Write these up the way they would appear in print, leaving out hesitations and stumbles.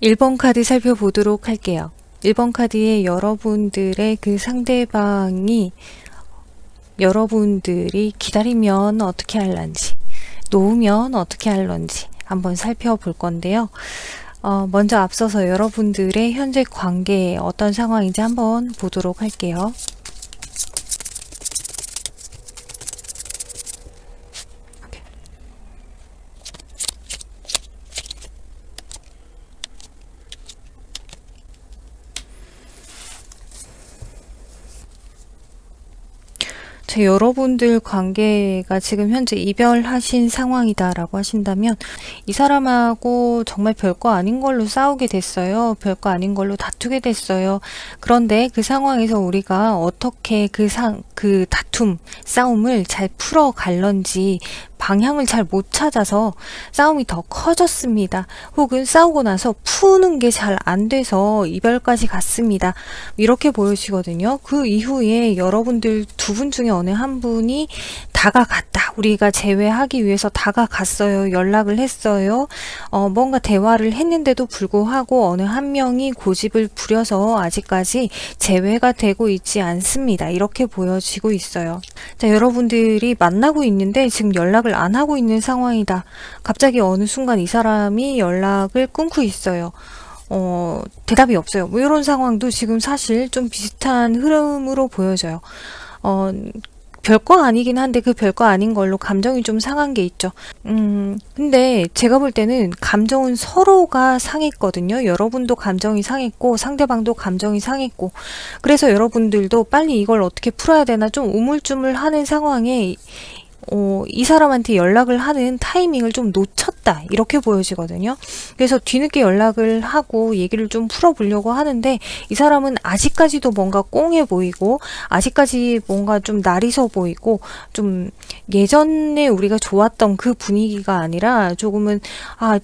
1번 카드 살펴보도록 할게요. 1번 카드에 여러분들의 그 상대방이 여러분들이 기다리면 어떻게 할런지, 놓으면 어떻게 할런지 한번 살펴볼 건데요. 먼저 앞서서 여러분들의 현재 관계에 어떤 상황인지 한번 보도록 할게요. 여러분들 관계가 지금 현재 이별하신 상황이다라고 하신다면 이 사람하고 정말 별거 아닌 걸로 싸우게 됐어요. 별거 아닌 걸로 다투게 됐어요. 그런데 그 상황에서 우리가 어떻게 그 다툼, 싸움을 잘 풀어갈런지 방향을 잘 못 찾아서 싸움이 더 커졌습니다. 혹은 싸우고 나서 푸는 게 잘 안 돼서 이별까지 갔습니다. 이렇게 보여지거든요. 그 이후에 여러분들 두 분 중에 어느 한 분이 다가갔다. 우리가 재회하기 위해서 다가갔어요. 연락을 했어요. 뭔가 대화를 했는데도 불구하고 어느 한 명이 고집을 부려서 아직까지 재회가 되고 있지 않습니다. 이렇게 보여지고 있어요. 자, 여러분들이 만나고 있는데 지금 연락을 안 하고 있는 상황이다. 갑자기 어느 순간 이 사람이 연락을 끊고 있어요. 대답이 없어요. 뭐 이런 상황도 지금 사실 좀 비슷한 흐름으로 보여져요. 별거 아니긴 한데 그 별거 아닌 걸로 감정이 좀 상한 게 있죠. 근데 제가 볼 때는 감정은 서로가 상했거든요. 여러분도 감정이 상했고 상대방도 감정이 상했고, 그래서 여러분들도 빨리 이걸 어떻게 풀어야 되나 좀 우물쭈물하는 상황에 이 사람한테 연락을 하는 타이밍을 좀 놓쳤다, 이렇게 보여지거든요. 그래서 뒤늦게 연락을 하고 얘기를 좀 풀어보려고 하는데 이 사람은 아직까지도 뭔가 꽁해 보이고 아직까지 뭔가 좀 날이서 보이고, 좀 예전에 우리가 좋았던 그 분위기가 아니라 조금은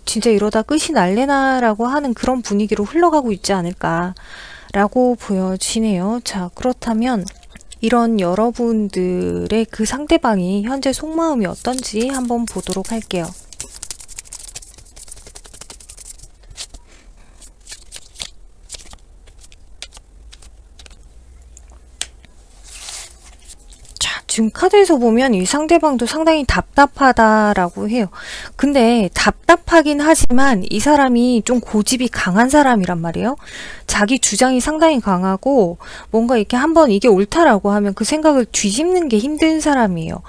진짜 이러다 끝이 날래나 라고 하는 그런 분위기로 흘러가고 있지 않을까 라고 보여지네요. 자, 그렇다면 이런 여러분들의 그 상대방이 현재 속마음이 어떤지 한번 보도록 할게요. 지금 카드에서 보면 이 상대방도 상당히 답답하다라고 해요. 근데 답답하긴 하지만 이 사람이 좀 고집이 강한 사람이란 말이에요. 자기 주장이 상당히 강하고 뭔가 이렇게 한번 이게 옳다라고 하면 그 생각을 뒤집는 게 힘든 사람이에요.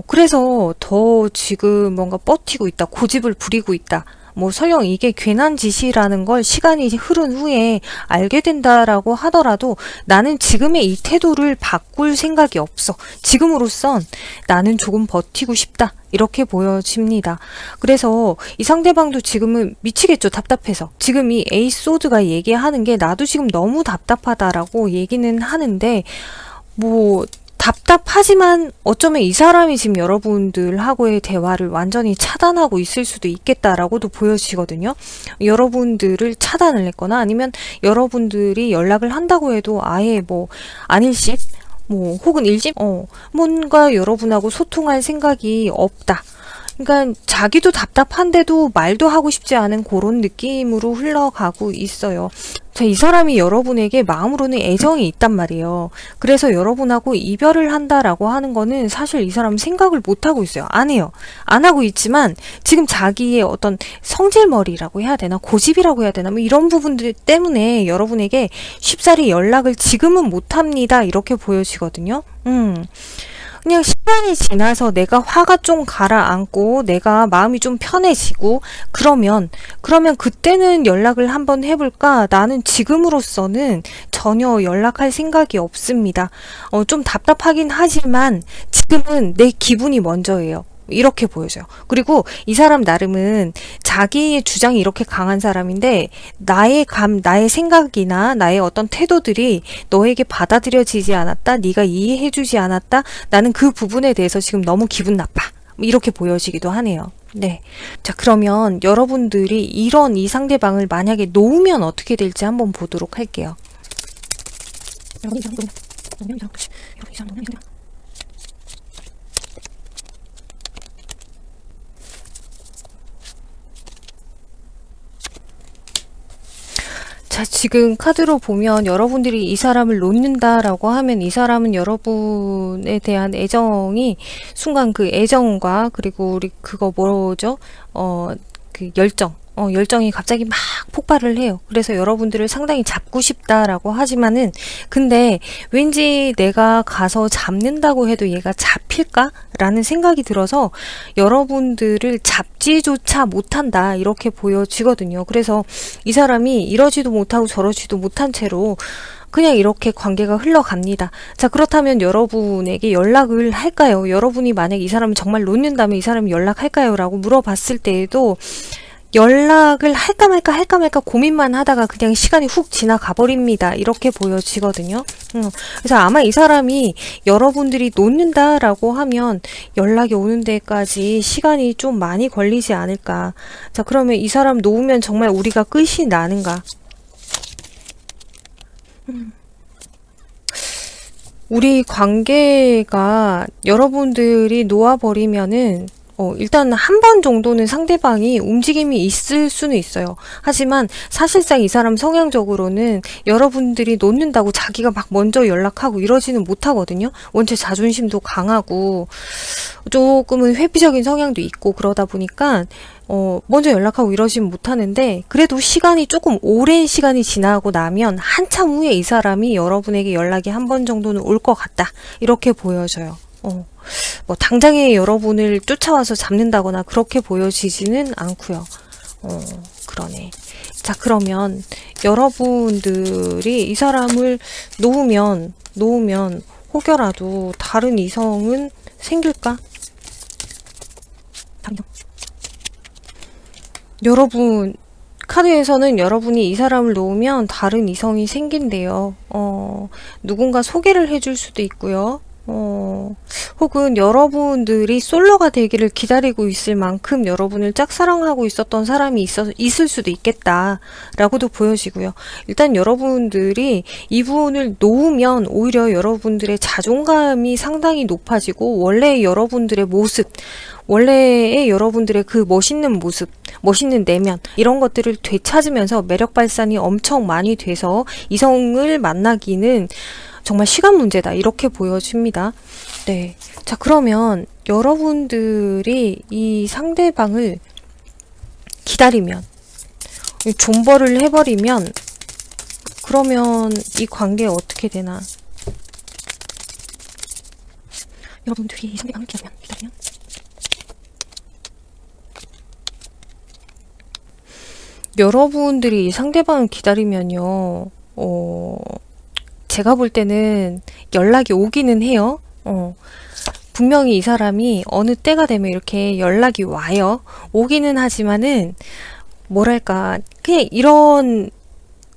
그래서 더 지금 뭔가 버티고 있다, 고집을 부리고 있다. 뭐 설령 이게 괜한 짓이라는 걸 시간이 흐른 후에 알게 된다라고 하더라도 나는 지금의 이 태도를 바꿀 생각이 없어. 지금으로선 나는 조금 버티고 싶다. 이렇게 보여집니다. 그래서 이 상대방도 지금은 미치겠죠. 답답해서. 지금 이 에이스 소드가 얘기하는 게 나도 지금 너무 답답하다라고 얘기는 하는데, 뭐 답답하지만 어쩌면 이 사람이 지금 여러분들하고의 대화를 완전히 차단하고 있을 수도 있겠다라고도 보여지거든요. 여러분들을 차단을 했거나 아니면 여러분들이 연락을 한다고 해도 아예 뭐 안일십, 뭐 혹은 일집, 뭔가 여러분하고 소통할 생각이 없다. 그러니까 자기도 답답한데도 말도 하고 싶지 않은 그런 느낌으로 흘러가고 있어요. 자, 이 사람이 여러분에게 마음으로는 애정이 있단 말이에요. 그래서 여러분하고 이별을 한다라고 하는 거는 사실 이 사람은 생각을 못 하고 있어요. 안 해요. 안 하고 있지만 지금 자기의 어떤 성질머리라고 해야 되나, 고집이라고 해야 되나, 뭐 이런 부분들 때문에 여러분에게 쉽사리 연락을 지금은 못 합니다. 이렇게 보여지거든요. 그냥 시간이 지나서 내가 화가 좀 가라앉고 내가 마음이 좀 편해지고 그러면 그때는 연락을 한번 해볼까? 나는 지금으로서는 전혀 연락할 생각이 없습니다. 좀 답답하긴 하지만 지금은 내 기분이 먼저예요. 이렇게 보여져요. 그리고 이 사람 나름은 자기의 주장이 이렇게 강한 사람인데 나의 생각이나 나의 어떤 태도들이 너에게 받아들여지지 않았다, 네가 이해해주지 않았다, 나는 그 부분에 대해서 지금 너무 기분 나빠, 이렇게 보여지기도 하네요. 네. 자, 그러면 여러분들이 이런 이 상대방을 만약에 놓으면 어떻게 될지 한번 보도록 할게요. 자, 지금 카드로 보면 여러분들이 이 사람을 놓는다라고 하면 이 사람은 여러분에 대한 애정이 순간 그 애정과 그리고 우리 그거 뭐죠? 그 열정이 갑자기 막 폭발을 해요. 그래서 여러분들을 상당히 잡고 싶다라고 하지만은 근데 왠지 내가 가서 잡는다고 해도 얘가 잡힐까? 라는 생각이 들어서 여러분들을 잡지조차 못한다 이렇게 보여지거든요. 그래서 이 사람이 이러지도 못하고 저러지도 못한 채로 그냥 이렇게 관계가 흘러갑니다. 자, 그렇다면 여러분에게 연락을 할까요? 여러분이 만약에 이 사람을 정말 놓는다면 이 사람이 연락할까요? 라고 물어봤을 때에도 연락을 할까 말까 고민만 하다가 그냥 시간이 훅 지나가 버립니다. 이렇게 보여지거든요. 그래서 아마 이 사람이 여러분들이 놓는다라고 하면 연락이 오는 데까지 시간이 좀 많이 걸리지 않을까. 자, 그러면 이 사람 놓으면 정말 우리가 끝이 나는가? 우리 관계가 여러분들이 놓아버리면은 일단 한 번 정도는 상대방이 움직임이 있을 수는 있어요. 하지만 사실상 이 사람 성향적으로는 여러분들이 놓는다고 자기가 막 먼저 연락하고 이러지는 못하거든요. 원체 자존심도 강하고 조금은 회피적인 성향도 있고 그러다 보니까 먼저 연락하고 이러지는 못하는데 그래도 시간이 조금 오랜 시간이 지나고 나면 한참 후에 이 사람이 여러분에게 연락이 한 번 정도는 올 것 같다. 이렇게 보여져요. 뭐 당장에 여러분을 쫓아와서 잡는다거나 그렇게 보여지지는 않고요. 그러네. 자, 그러면 여러분들이 이 사람을 놓으면 혹여라도 다른 이성은 생길까? 여러분 카드에서는 여러분이 이 사람을 놓으면 다른 이성이 생긴대요. 누군가 소개를 해줄 수도 있고요. 혹은 여러분들이 솔로가 되기를 기다리고 있을 만큼 여러분을 짝사랑하고 있었던 사람이 있을 수도 있겠다 라고도 보여지고요. 일단 여러분들이 이분을 놓으면 오히려 여러분들의 자존감이 상당히 높아지고 원래의 여러분들의 모습, 원래의 여러분들의 그 멋있는 모습, 멋있는 내면 이런 것들을 되찾으면서 매력 발산이 엄청 많이 돼서 이성을 만나기는 정말 시간 문제다 이렇게 보여집니다. 네. 자, 그러면 여러분들이 이 상대방을 기다리면 존버를 해버리면 그러면 이 관계 어떻게 되나? 여러분들이 이 상대방을 기다리면 여러분들이 이 상대방을 기다리면요. 제가 볼 때는 연락이 오기는 해요. 분명히 이 사람이 어느 때가 되면 이렇게 연락이 와요. 오기는 하지만은 뭐랄까 그냥 이런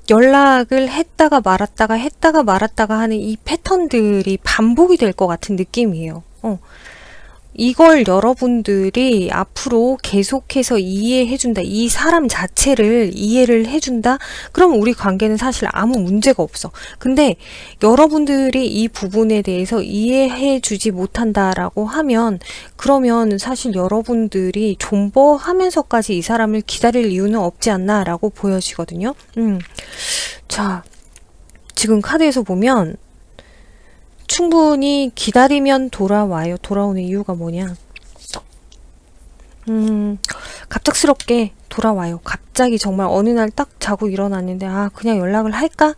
연락을 했다가 말았다가 하는 이 패턴들이 반복이 될 것 같은 느낌이에요. 이걸 여러분들이 앞으로 계속해서 이해해준다. 이 사람 자체를 이해를 해준다. 그럼 우리 관계는 사실 아무 문제가 없어. 근데 여러분들이 이 부분에 대해서 이해해주지 못한다라고 하면 그러면 사실 여러분들이 존버하면서까지 이 사람을 기다릴 이유는 없지 않나 라고 보여지거든요. 자, 지금 카드에서 보면 충분히 기다리면 돌아와요. 돌아오는 이유가 뭐냐? 갑작스럽게 돌아와요. 갑자기 정말 어느 날 딱 자고 일어났는데 그냥 연락을 할까?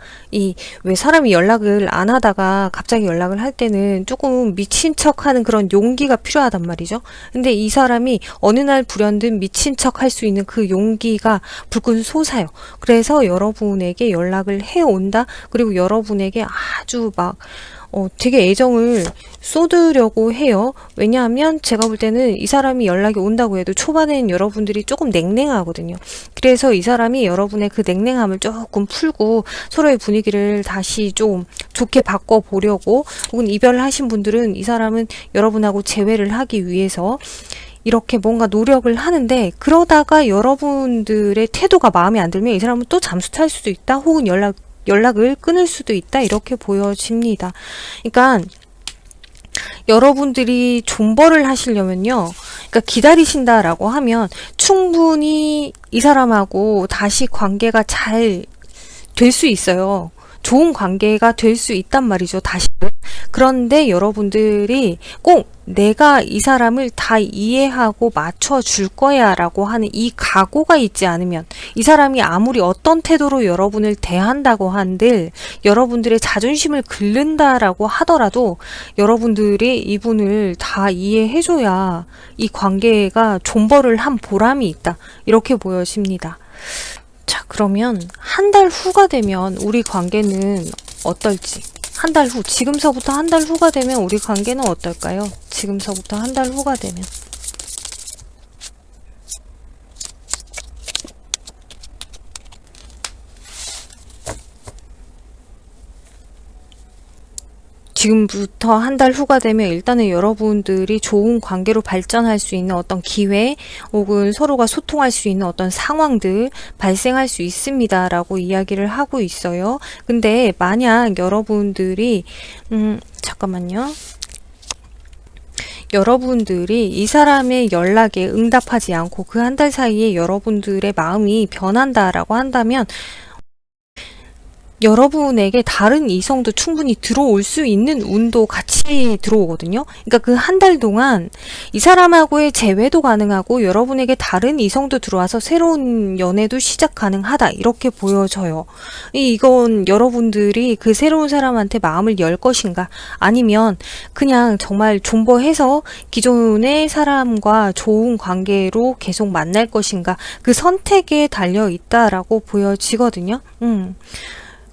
왜 사람이 연락을 안 하다가 갑자기 연락을 할 때는 조금 미친 척하는 그런 용기가 필요하단 말이죠. 근데 이 사람이 어느 날 불현듯 미친 척 할 수 있는 그 용기가 불끈 솟아요. 그래서 여러분에게 연락을 해온다. 그리고 여러분에게 아주 막 되게 애정을 쏟으려고 해요. 왜냐하면 제가 볼 때는 이 사람이 연락이 온다고 해도 초반엔 여러분들이 조금 냉랭하거든요. 그래서 이 사람이 여러분의 그 냉랭함을 조금 풀고 서로의 분위기를 다시 좀 좋게 바꿔보려고 혹은 이별을 하신 분들은 이 사람은 여러분하고 재회를 하기 위해서 이렇게 뭔가 노력을 하는데 그러다가 여러분들의 태도가 마음에 안 들면 이 사람은 또 잠수 탈 수도 있다. 혹은 연락을 끊을 수도 있다. 이렇게 보여집니다. 그러니까 여러분들이 존버를 하시려면요. 그러니까 기다리신다라고 하면 충분히 이 사람하고 다시 관계가 잘 될 수 있어요. 좋은 관계가 될 수 있단 말이죠. 다시. 그런데 여러분들이 꼭 내가 이 사람을 다 이해하고 맞춰줄 거야 라고 하는 이 각오가 있지 않으면, 이 사람이 아무리 어떤 태도로 여러분을 대한다고 한들 여러분들의 자존심을 긁는다라고 하더라도 여러분들이 이분을 다 이해해줘야 이 관계가 존버를 한 보람이 있다, 이렇게 보여집니다. 자, 그러면 한 달 후가 되면 우리 관계는 어떨지. 한 달 후, 지금서부터 한 달 후가 되면 우리 관계는 어떨까요? 지금서부터 한 달 후가 되면. 지금부터 한 달 후가 되면 일단은 여러분들이 좋은 관계로 발전할 수 있는 어떤 기회, 혹은 서로가 소통할 수 있는 어떤 상황들 발생할 수 있습니다 라고 이야기를 하고 있어요. 근데 만약 여러분들이 잠깐만요. 여러분들이 이 사람의 연락에 응답하지 않고 그 한 달 사이에 여러분들의 마음이 변한다라고 한다면 여러분에게 다른 이성도 충분히 들어올 수 있는 운도 같이 들어오거든요. 그러니까 그 한 달 동안 이 사람하고의 재회도 가능하고 여러분에게 다른 이성도 들어와서 새로운 연애도 시작 가능하다, 이렇게 보여져요. 이건 여러분들이 그 새로운 사람한테 마음을 열 것인가, 아니면 그냥 정말 존버해서 기존의 사람과 좋은 관계로 계속 만날 것인가, 그 선택에 달려 있다라고 보여지거든요.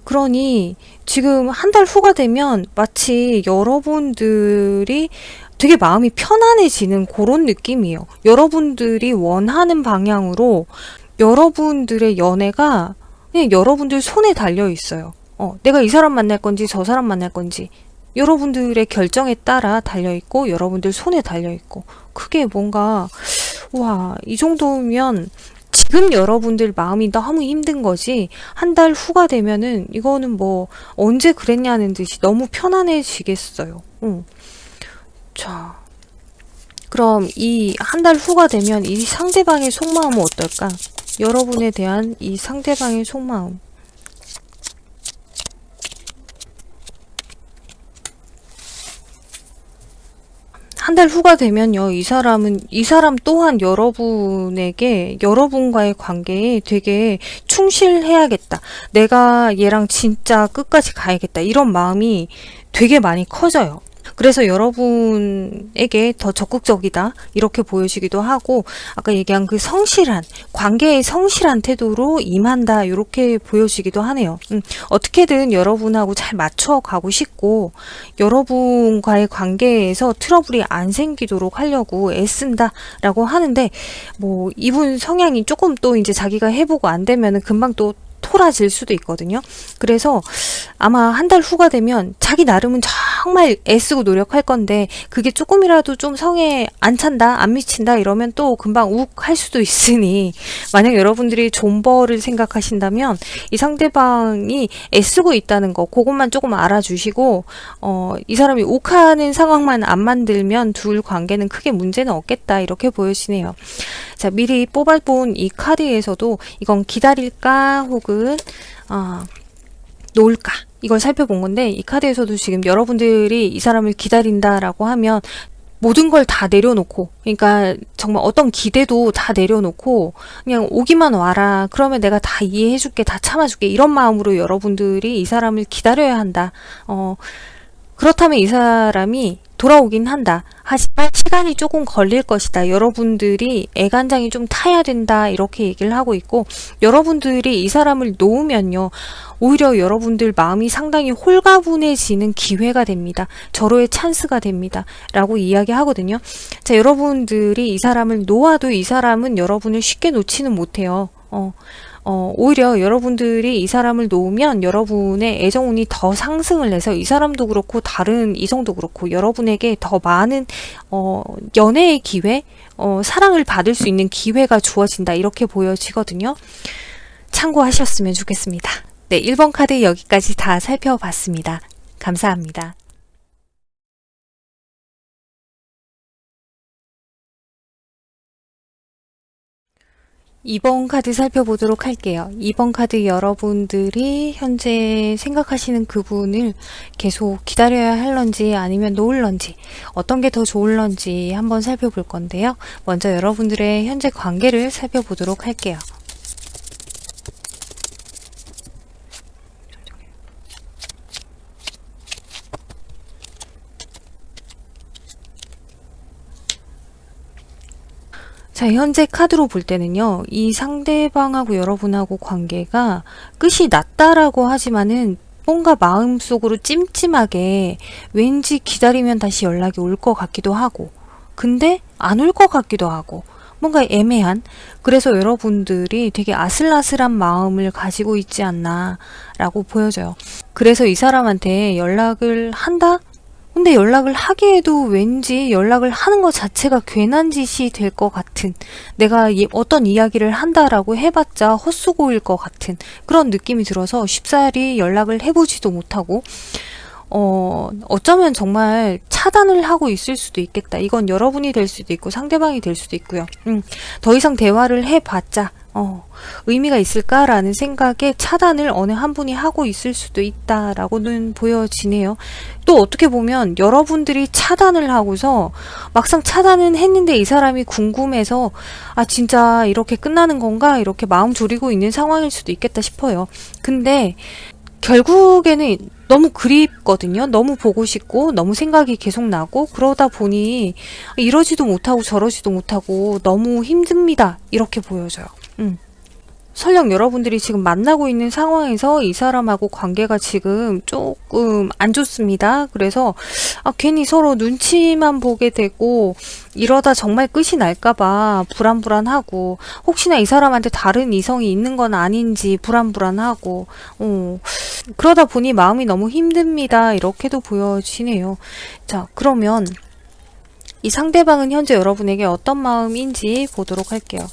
그러니 지금 한 달 후가 되면 마치 여러분들이 되게 마음이 편안해지는 그런 느낌이에요. 여러분들이 원하는 방향으로 여러분들의 연애가 그냥 여러분들 손에 달려 있어요. 내가 이 사람 만날 건지 저 사람 만날 건지 여러분들의 결정에 따라 달려 있고, 여러분들 손에 달려 있고, 그게 뭔가 와, 이 정도면 지금 여러분들 마음이 너무 힘든 거지, 한 달 후가 되면은 이거는 뭐 언제 그랬냐는 듯이 너무 편안해지겠어요. 자, 그럼 이 한 달 후가 되면 이 상대방의 속마음은 어떨까? 여러분에 대한 이 상대방의 속마음. 한 달 후가 되면요, 이 사람 또한 여러분에게, 여러분과의 관계에 되게 충실해야겠다, 내가 얘랑 진짜 끝까지 가야겠다, 이런 마음이 되게 많이 커져요. 그래서 여러분에게 더 적극적이다, 이렇게 보여지기도 하고, 아까 얘기한 그 성실한, 관계의 성실한 태도로 임한다, 이렇게 보여지기도 하네요. 어떻게든 여러분하고 잘 맞춰가고 싶고, 여러분과의 관계에서 트러블이 안 생기도록 하려고 애쓴다 라고 하는데, 뭐 이분 성향이 조금 또 이제 자기가 해보고 안 되면은 금방 또 토라질 수도 있거든요. 그래서 아마 한 달 후가 되면 자기 나름은 정말 애쓰고 노력할 건데, 그게 조금이라도 좀 성에 안 찬다, 안 미친다 이러면 또 금방 욱 할 수도 있으니, 만약 여러분들이 존버를 생각하신다면 이 상대방이 애쓰고 있다는 거, 그것만 조금 알아주시고, 이 사람이 욱하는 상황만 안 만들면 둘 관계는 크게 문제는 없겠다, 이렇게 보여지네요. 자, 미리 뽑아본 이 카드에서도 이건 기다릴까 혹은 놓을까, 이걸 살펴본 건데, 이 카드에서도 지금 여러분들이 이 사람을 기다린다라고 하면 모든 걸 다 내려놓고, 그러니까 정말 어떤 기대도 다 내려놓고 그냥 오기만 와라, 그러면 내가 다 이해해줄게, 다 참아줄게, 이런 마음으로 여러분들이 이 사람을 기다려야 한다. 그렇다면 이 사람이 돌아오긴 한다. 하지만 시간이 조금 걸릴 것이다. 여러분들이 애간장이 좀 타야 된다, 이렇게 얘기를 하고 있고, 여러분들이 이 사람을 놓으면요, 오히려 여러분들 마음이 상당히 홀가분해지는 기회가 됩니다. 절호의 찬스가 됩니다 라고 이야기하거든요. 자, 여러분들이 이 사람을 놓아도 이 사람은 여러분을 쉽게 놓지는 못해요. 오히려 여러분들이 이 사람을 놓으면 여러분의 애정운이 더 상승을 해서 이 사람도 그렇고 다른 이성도 그렇고 여러분에게 더 많은 연애의 기회, 사랑을 받을 수 있는 기회가 주어진다, 이렇게 보여지거든요. 참고하셨으면 좋겠습니다. 네, 1번 카드 여기까지 다 살펴봤습니다. 감사합니다. 2번 카드 살펴보도록 할게요. 2번 카드 여러분들이 현재 생각하시는 그분을 계속 기다려야 할런지 아니면 놓을런지 어떤 게 더 좋을런지 한번 살펴볼 건데요. 먼저 여러분들의 현재 관계를 살펴보도록 할게요. 자, 현재 카드로 볼 때는요, 이 상대방하고 여러분하고 관계가 끝이 났다라고 하지만은 뭔가 마음속으로 찜찜하게 왠지 기다리면 다시 연락이 올 것 같기도 하고, 근데 안 올 것 같기도 하고, 뭔가 애매한, 그래서 여러분들이 되게 아슬아슬한 마음을 가지고 있지 않나라고 보여져요. 그래서 이 사람한테 연락을 한다? 근데 연락을 하기에도 왠지 연락을 하는 것 자체가 괜한 짓이 될 것 같은, 내가 어떤 이야기를 한다라고 해봤자 헛수고일 것 같은 그런 느낌이 들어서 쉽사리 연락을 해보지도 못하고 어쩌면 정말 차단을 하고 있을 수도 있겠다. 이건 여러분이 될 수도 있고 상대방이 될 수도 있고요. 더 이상 대화를 해봤자 의미가 있을까라는 생각에 차단을 어느 한 분이 하고 있을 수도 있다라고는 보여지네요. 또 어떻게 보면 여러분들이 차단을 하고서 막상 차단은 했는데 이 사람이 궁금해서 아 진짜 이렇게 끝나는 건가 이렇게 마음 졸이고 있는 상황일 수도 있겠다 싶어요. 근데 결국에는 너무 그립거든요. 너무 보고 싶고 너무 생각이 계속 나고 그러다 보니 이러지도 못하고 저러지도 못하고 너무 힘듭니다. 이렇게 보여져요. 설령 여러분들이 지금 만나고 있는 상황에서 이 사람하고 관계가 지금 조금 안 좋습니다. 그래서 괜히 서로 눈치만 보게 되고 이러다 정말 끝이 날까봐 불안불안하고 혹시나 이 사람한테 다른 이성이 있는 건 아닌지 불안불안하고 그러다 보니 마음이 너무 힘듭니다. 이렇게도 보여지네요. 자, 그러면 이 상대방은 현재 여러분에게 어떤 마음인지 보도록 할게요.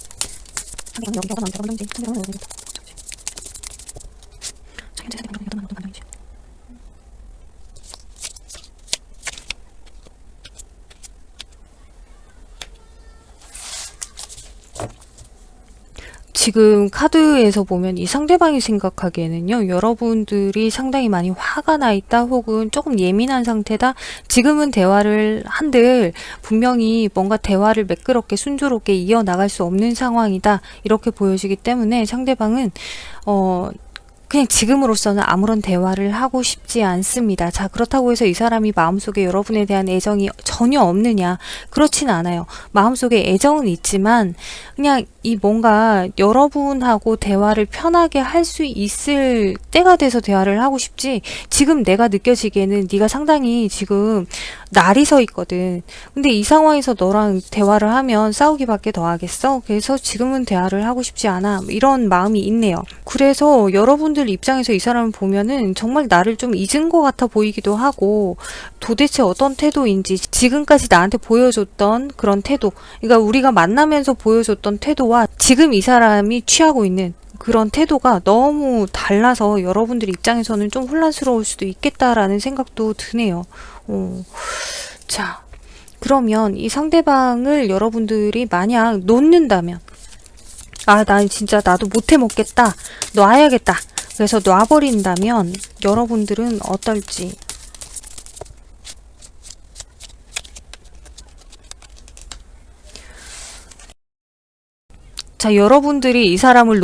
지금 카드에서 보면 이 상대방이 생각하기에는요, 여러분들이 상당히 많이 화가 나 있다 혹은 조금 예민한 상태다. 지금은 대화를 한들 분명히 뭔가 대화를 매끄럽게 순조롭게 이어나갈 수 없는 상황이다. 이렇게 보여지기 때문에 상대방은 그냥 지금으로서는 아무런 대화를 하고 싶지 않습니다. 자, 그렇다고 해서 이 사람이 마음속에 여러분에 대한 애정이 전혀 없느냐? 그렇진 않아요. 마음속에 애정은 있지만 그냥 이 뭔가 여러분하고 대화를 편하게 할 수 있을 때가 돼서 대화를 하고 싶지, 지금 내가 느껴지기에는 네가 상당히 지금 날이 서 있거든. 근데 이 상황에서 너랑 대화를 하면 싸우기밖에 더 하겠어? 그래서 지금은 대화를 하고 싶지 않아. 이런 마음이 있네요. 그래서 여러분들 입장에서 이 사람을 보면은 정말 나를 좀 잊은 것 같아 보이기도 하고, 도대체 어떤 태도인지 지금까지 나한테 보여줬던 그런 태도, 그러니까 우리가 만나면서 보여줬던 태도와 지금 이 사람이 취하고 있는 그런 태도가 너무 달라서 여러분들 입장에서는 좀 혼란스러울 수도 있겠다라는 생각도 드네요. 자, 그러면 이 상대방을 여러분들이 만약 놓는다면, 나 진짜 나도 못해 먹겠다, 놔야겠다, 그래서 놔버린다면 여러분들은 어떨지. 자, 여러분들이 이 사람을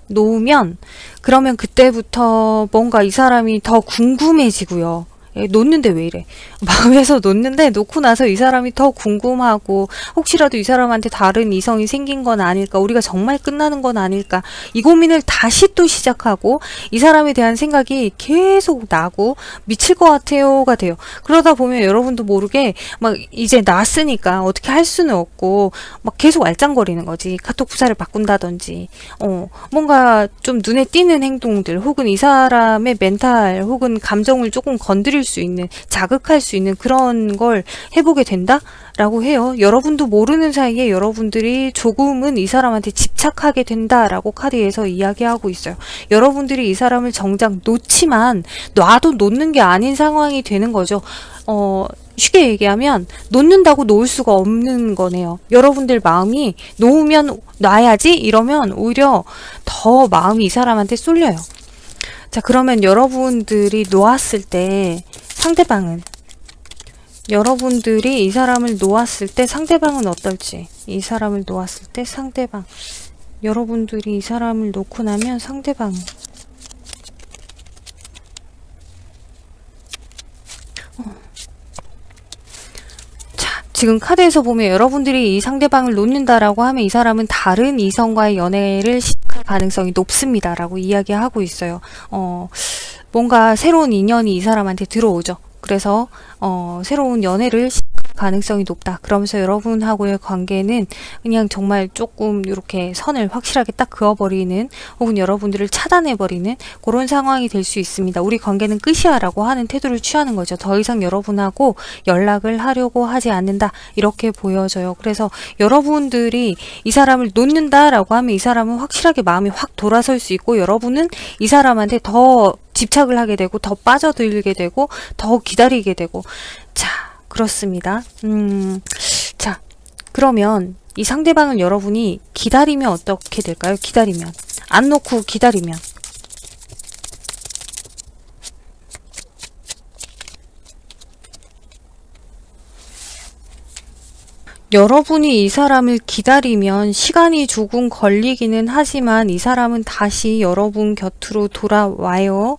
놓으면 그러면 그때부터 뭔가 이 사람이 더 궁금해지고요. 놓는데 왜 이래? 마음에서 놓는데 놓고 나서 이 사람이 더 궁금하고 혹시라도 이 사람한테 다른 이성이 생긴 건 아닐까? 우리가 정말 끝나는 건 아닐까? 이 고민을 다시 또 시작하고 이 사람에 대한 생각이 계속 나고 미칠 것 같아요가 돼요. 그러다 보면 여러분도 모르게 막 이제 났으니까 어떻게 할 수는 없고 막 계속 알짱거리는 거지. 카톡 부사를 바꾼다든지 뭔가 좀 눈에 띄는 행동들 혹은 이 사람의 멘탈 혹은 감정을 조금 건드릴 수 있는, 자극할 수 있는 그런 걸 해보게 된다? 라고 해요. 여러분도 모르는 사이에 여러분들이 조금은 이 사람한테 집착하게 된다라고 카드에서 이야기하고 있어요. 여러분들이 이 사람을 정작 놓지만 놔도 놓는 게 아닌 상황이 되는 거죠. 쉽게 얘기하면 놓는다고 놓을 수가 없는 거네요. 여러분들 마음이 놓으면 놔야지 이러면 오히려 더 마음이 이 사람한테 쏠려요. 자, 그러면 여러분들이 놓았을 때 상대방은, 여러분들이 이 사람을 놓았을 때 상대방은 어떨지, 이 사람을 놓았을 때 상대방, 여러분들이 이 사람을 놓고 나면 상대방은, 지금 카드에서 보면 여러분들이 이 상대방을 놓는다라고 하면 이 사람은 다른 이성과의 연애를 시작할 가능성이 높습니다 라고 이야기하고 있어요. 뭔가 새로운 인연이 이 사람한테 들어오죠. 그래서 새로운 연애를 시작할 가능성이 높다. 그러면서 여러분하고의 관계는 그냥 정말 조금 이렇게 선을 확실하게 딱 그어버리는, 혹은 여러분들을 차단해버리는 그런 상황이 될 수 있습니다. 우리 관계는 끝이야 라고 하는 태도를 취하는 거죠. 더 이상 여러분하고 연락을 하려고 하지 않는다 이렇게 보여져요. 그래서 여러분들이 이 사람을 놓는다 라고 하면 이 사람은 확실하게 마음이 확 돌아설 수 있고, 여러분은 이 사람한테 더 집착을 하게 되고 더 빠져들게 되고 더 기다리게 되고, 자, 그렇습니다. 자, 그러면 이 상대방을 여러분이 기다리면 어떻게 될까요? 기다리면, 안 놓고 기다리면, 여러분이 이 사람을 기다리면 시간이 조금 걸리기는 하지만 이 사람은 다시 여러분 곁으로 돌아와요.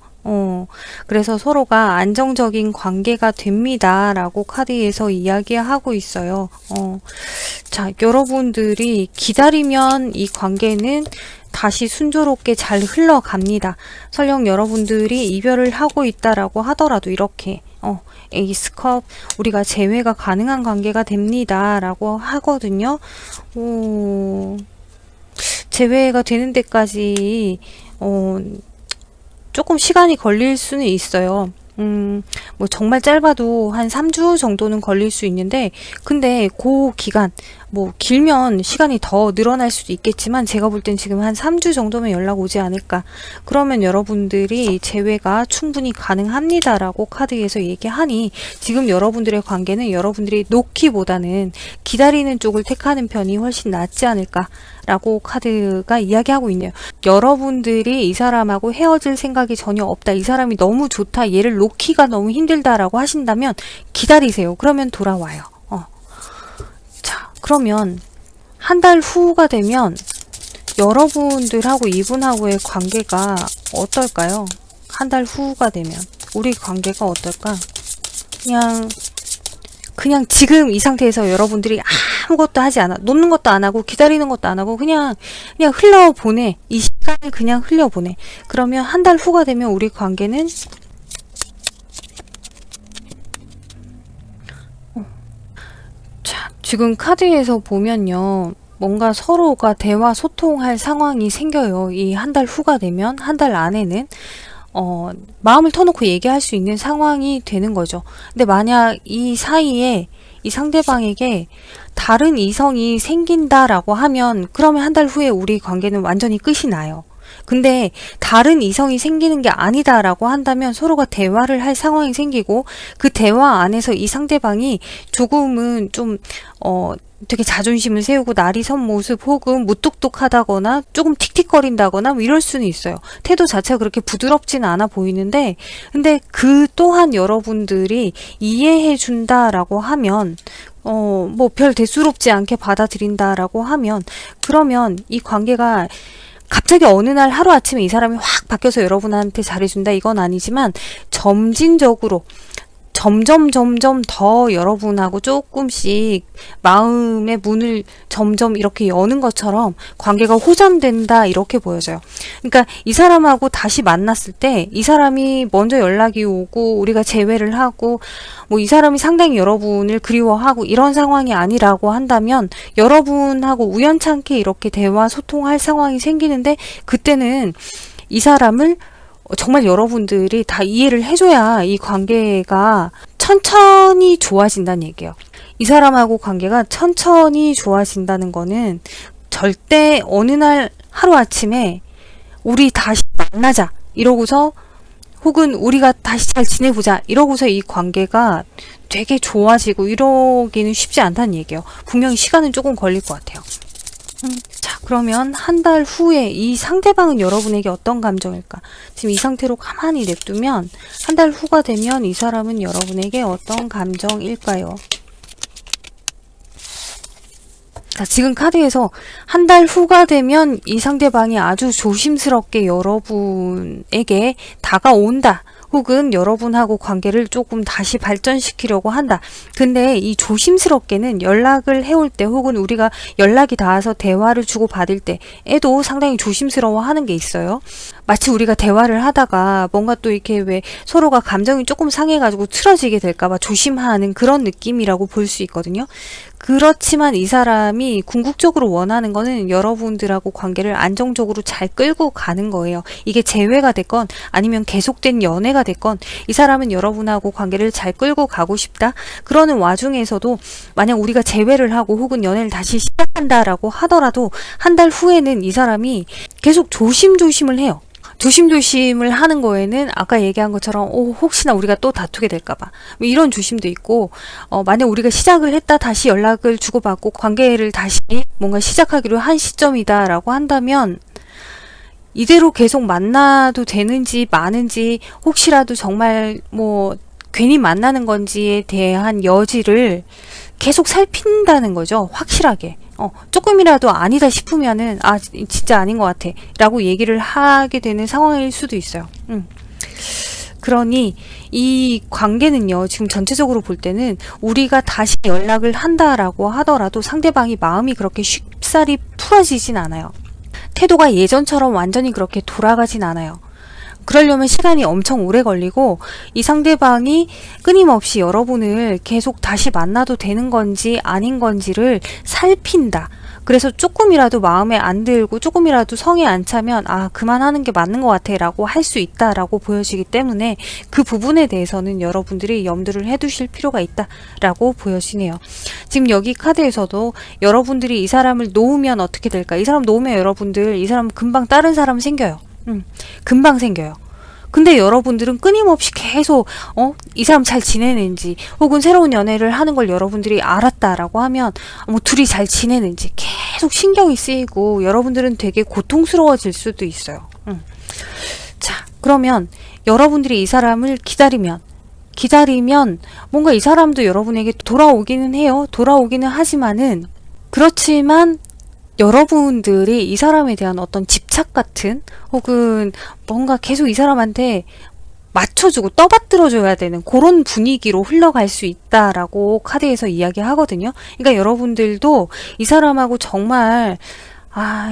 그래서 서로가 안정적인 관계가 됩니다 라고 카드에서 이야기하고 있어요. 자, 여러분들이 기다리면 이 관계는 다시 순조롭게 잘 흘러갑니다. 설령 여러분들이 이별을 하고 있다라고 하더라도 이렇게 에이스컵, 우리가 재회가 가능한 관계가 됩니다 라고 하거든요. 재회가 되는 데까지 조금 시간이 걸릴 수는 있어요. 뭐 정말 짧아도 한 3주 정도는 걸릴 수 있는데, 근데 그 기간, 뭐 길면 시간이 더 늘어날 수도 있겠지만 제가 볼 땐 지금 한 3주 정도면 연락 오지 않을까. 그러면 여러분들이 재회가 충분히 가능합니다 라고 카드에서 얘기하니, 지금 여러분들의 관계는 여러분들이 놓기보다는 기다리는 쪽을 택하는 편이 훨씬 낫지 않을까 라고 카드가 이야기하고 있네요. 여러분들이 이 사람하고 헤어질 생각이 전혀 없다, 이 사람이 너무 좋다, 얘를 놓기가 너무 힘들다라고 하신다면 기다리세요. 그러면 돌아와요. 자, 그러면 한 달 후가 되면 여러분들하고 이분하고의 관계가 어떨까요? 한 달 후가 되면 우리 관계가 어떨까? 그냥 지금 이 상태에서 여러분들이 아무것도 하지 않아, 놓는 것도 안 하고 기다리는 것도 안 하고 그냥 흘려보내. 이 시간을 그냥 흘려보내. 그러면 한 달 후가 되면 우리 관계는 자, 지금 카드에서 보면요, 뭔가 서로가 대화 소통할 상황이 생겨요. 이 한 달 후가 되면, 한 달 안에는 마음을 터놓고 얘기할 수 있는 상황이 되는 거죠. 근데 만약 이 사이에 이 상대방에게 다른 이성이 생긴다라고 하면, 그러면 한 달 후에 우리 관계는 완전히 끝이 나요. 근데 다른 이성이 생기는 게 아니다라고 한다면 서로가 대화를 할 상황이 생기고, 그 대화 안에서 이 상대방이 조금은 좀 되게 자존심을 세우고 날이 선 모습, 혹은 무뚝뚝하다거나 조금 틱틱거린다거나 뭐 이럴 수는 있어요. 태도 자체가 그렇게 부드럽진 않아 보이는데, 근데 그 또한 여러분들이 이해해 준다라고 하면, 뭐 별 대수롭지 않게 받아들인다라고 하면, 그러면 이 관계가 갑자기 어느 날 하루아침에 이 사람이 확 바뀌어서 여러분한테 잘해준다 이건 아니지만, 점진적으로 점점 더 여러분하고 조금씩 마음의 문을 점점 이렇게 여는 것처럼 관계가 호전된다 이렇게 보여져요. 그러니까 이 사람하고 다시 만났을 때 이 사람이 먼저 연락이 오고 우리가 재회를 하고 뭐 이 사람이 상당히 여러분을 그리워하고 이런 상황이 아니라고 한다면, 여러분하고 우연찮게 이렇게 대화 소통할 상황이 생기는데, 그때는 이 사람을 정말 여러분들이 다 이해를 해줘야 이 관계가 천천히 좋아진다는 얘기예요. 이 사람하고 관계가 천천히 좋아진다는 거는 절대 어느 날 하루아침에 우리 다시 만나자 이러고서, 혹은 우리가 다시 잘 지내보자 이러고서 이 관계가 되게 좋아지고 이러기는 쉽지 않다는 얘기예요. 분명히 시간은 조금 걸릴 것 같아요. 자, 그러면 한 달 후에 이 상대방은 여러분에게 어떤 감정일까? 지금 이 상태로 가만히 냅두면 한 달 후가 되면 이 사람은 여러분에게 어떤 감정일까요? 자, 지금 카드에서 한 달 후가 되면 이 상대방이 아주 조심스럽게 여러분에게 다가온다. 혹은 여러분하고 관계를 조금 다시 발전시키려고 한다. 근데 이 조심스럽게는 연락을 해올 때, 혹은 우리가 연락이 닿아서 대화를 주고받을 때에도 상당히 조심스러워하는 게 있어요. 마치 우리가 대화를 하다가 뭔가 또 이렇게 왜 서로가 감정이 조금 상해가지고 틀어지게 될까봐 조심하는 그런 느낌이라고 볼 수 있거든요. 그렇지만 이 사람이 궁극적으로 원하는 거는 여러분들하고 관계를 안정적으로 잘 끌고 가는 거예요. 이게 재회가 됐건 아니면 계속된 연애가 됐건 이 사람은 여러분하고 관계를 잘 끌고 가고 싶다. 그러는 와중에서도 만약 우리가 재회를 하고 혹은 연애를 다시 시작한다라고 하더라도 한 달 후에는 이 사람이 계속 조심조심을 해요. 조심조심을 하는 거에는 아까 얘기한 것처럼 혹시나 우리가 또 다투게 될까봐 뭐 이런 조심도 있고, 만약 우리가 시작을 했다 다시 연락을 주고받고 관계를 다시 뭔가 시작하기로 한 시점이다 라고 한다면 이대로 계속 만나도 되는지 마는지, 혹시라도 정말 뭐 괜히 만나는 건지에 대한 여지를 계속 살핀다는 거죠. 확실하게. 조금이라도 아니다 싶으면은 진짜 아닌 것 같아 라고 얘기를 하게 되는 상황일 수도 있어요. 그러니 이 관계는요, 지금 전체적으로 볼 때는 우리가 다시 연락을 한다라고 하더라도 상대방이 마음이 그렇게 쉽사리 풀어지진 않아요. 태도가 예전처럼 완전히 그렇게 돌아가진 않아요. 그러려면 시간이 엄청 오래 걸리고 이 상대방이 끊임없이 여러분을 계속 다시 만나도 되는 건지 아닌 건지를 살핀다. 그래서 조금이라도 마음에 안 들고 조금이라도 성에 안 차면 그만하는 게 맞는 것 같아 라고 할 수 있다라고 보여지기 때문에 그 부분에 대해서는 여러분들이 염두를 해두실 필요가 있다라고 보여지네요. 지금 여기 카드에서도 여러분들이 이 사람을 놓으면 어떻게 될까? 이 사람 놓으면 여러분들 이 사람 금방 다른 사람 생겨요. 금방 생겨요. 근데 여러분들은 끊임없이 계속 이 사람 잘 지내는지, 혹은 새로운 연애를 하는 걸 여러분들이 알았다라고 하면 뭐 둘이 잘 지내는지 계속 신경이 쓰이고 여러분들은 되게 고통스러워질 수도 있어요. 자, 그러면 여러분들이 이 사람을 기다리면 뭔가 이 사람도 여러분에게 돌아오기는 해요. 돌아오기는 하지만은, 그렇지만 여러분들이 이 사람에 대한 어떤 집착 같은, 혹은 뭔가 계속 이 사람한테 맞춰주고 떠받들어줘야 되는 그런 분위기로 흘러갈 수 있다라고 카드에서 이야기하거든요. 그러니까 여러분들도 이 사람하고 정말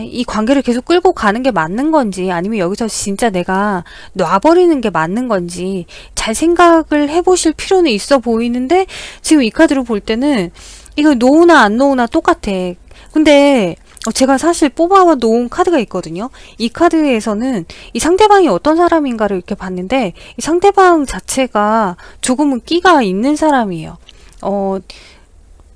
이 관계를 계속 끌고 가는 게 맞는 건지, 아니면 여기서 진짜 내가 놔버리는 게 맞는 건지 잘 생각을 해보실 필요는 있어 보이는데, 지금 이 카드로 볼 때는 이거 놓으나 안 놓으나 똑같아. 근데 제가 사실 뽑아 놓은 카드가 있거든요. 이 카드에서는 이 상대방이 어떤 사람인가를 이렇게 봤는데, 이 상대방 자체가 조금은 끼가 있는 사람이에요.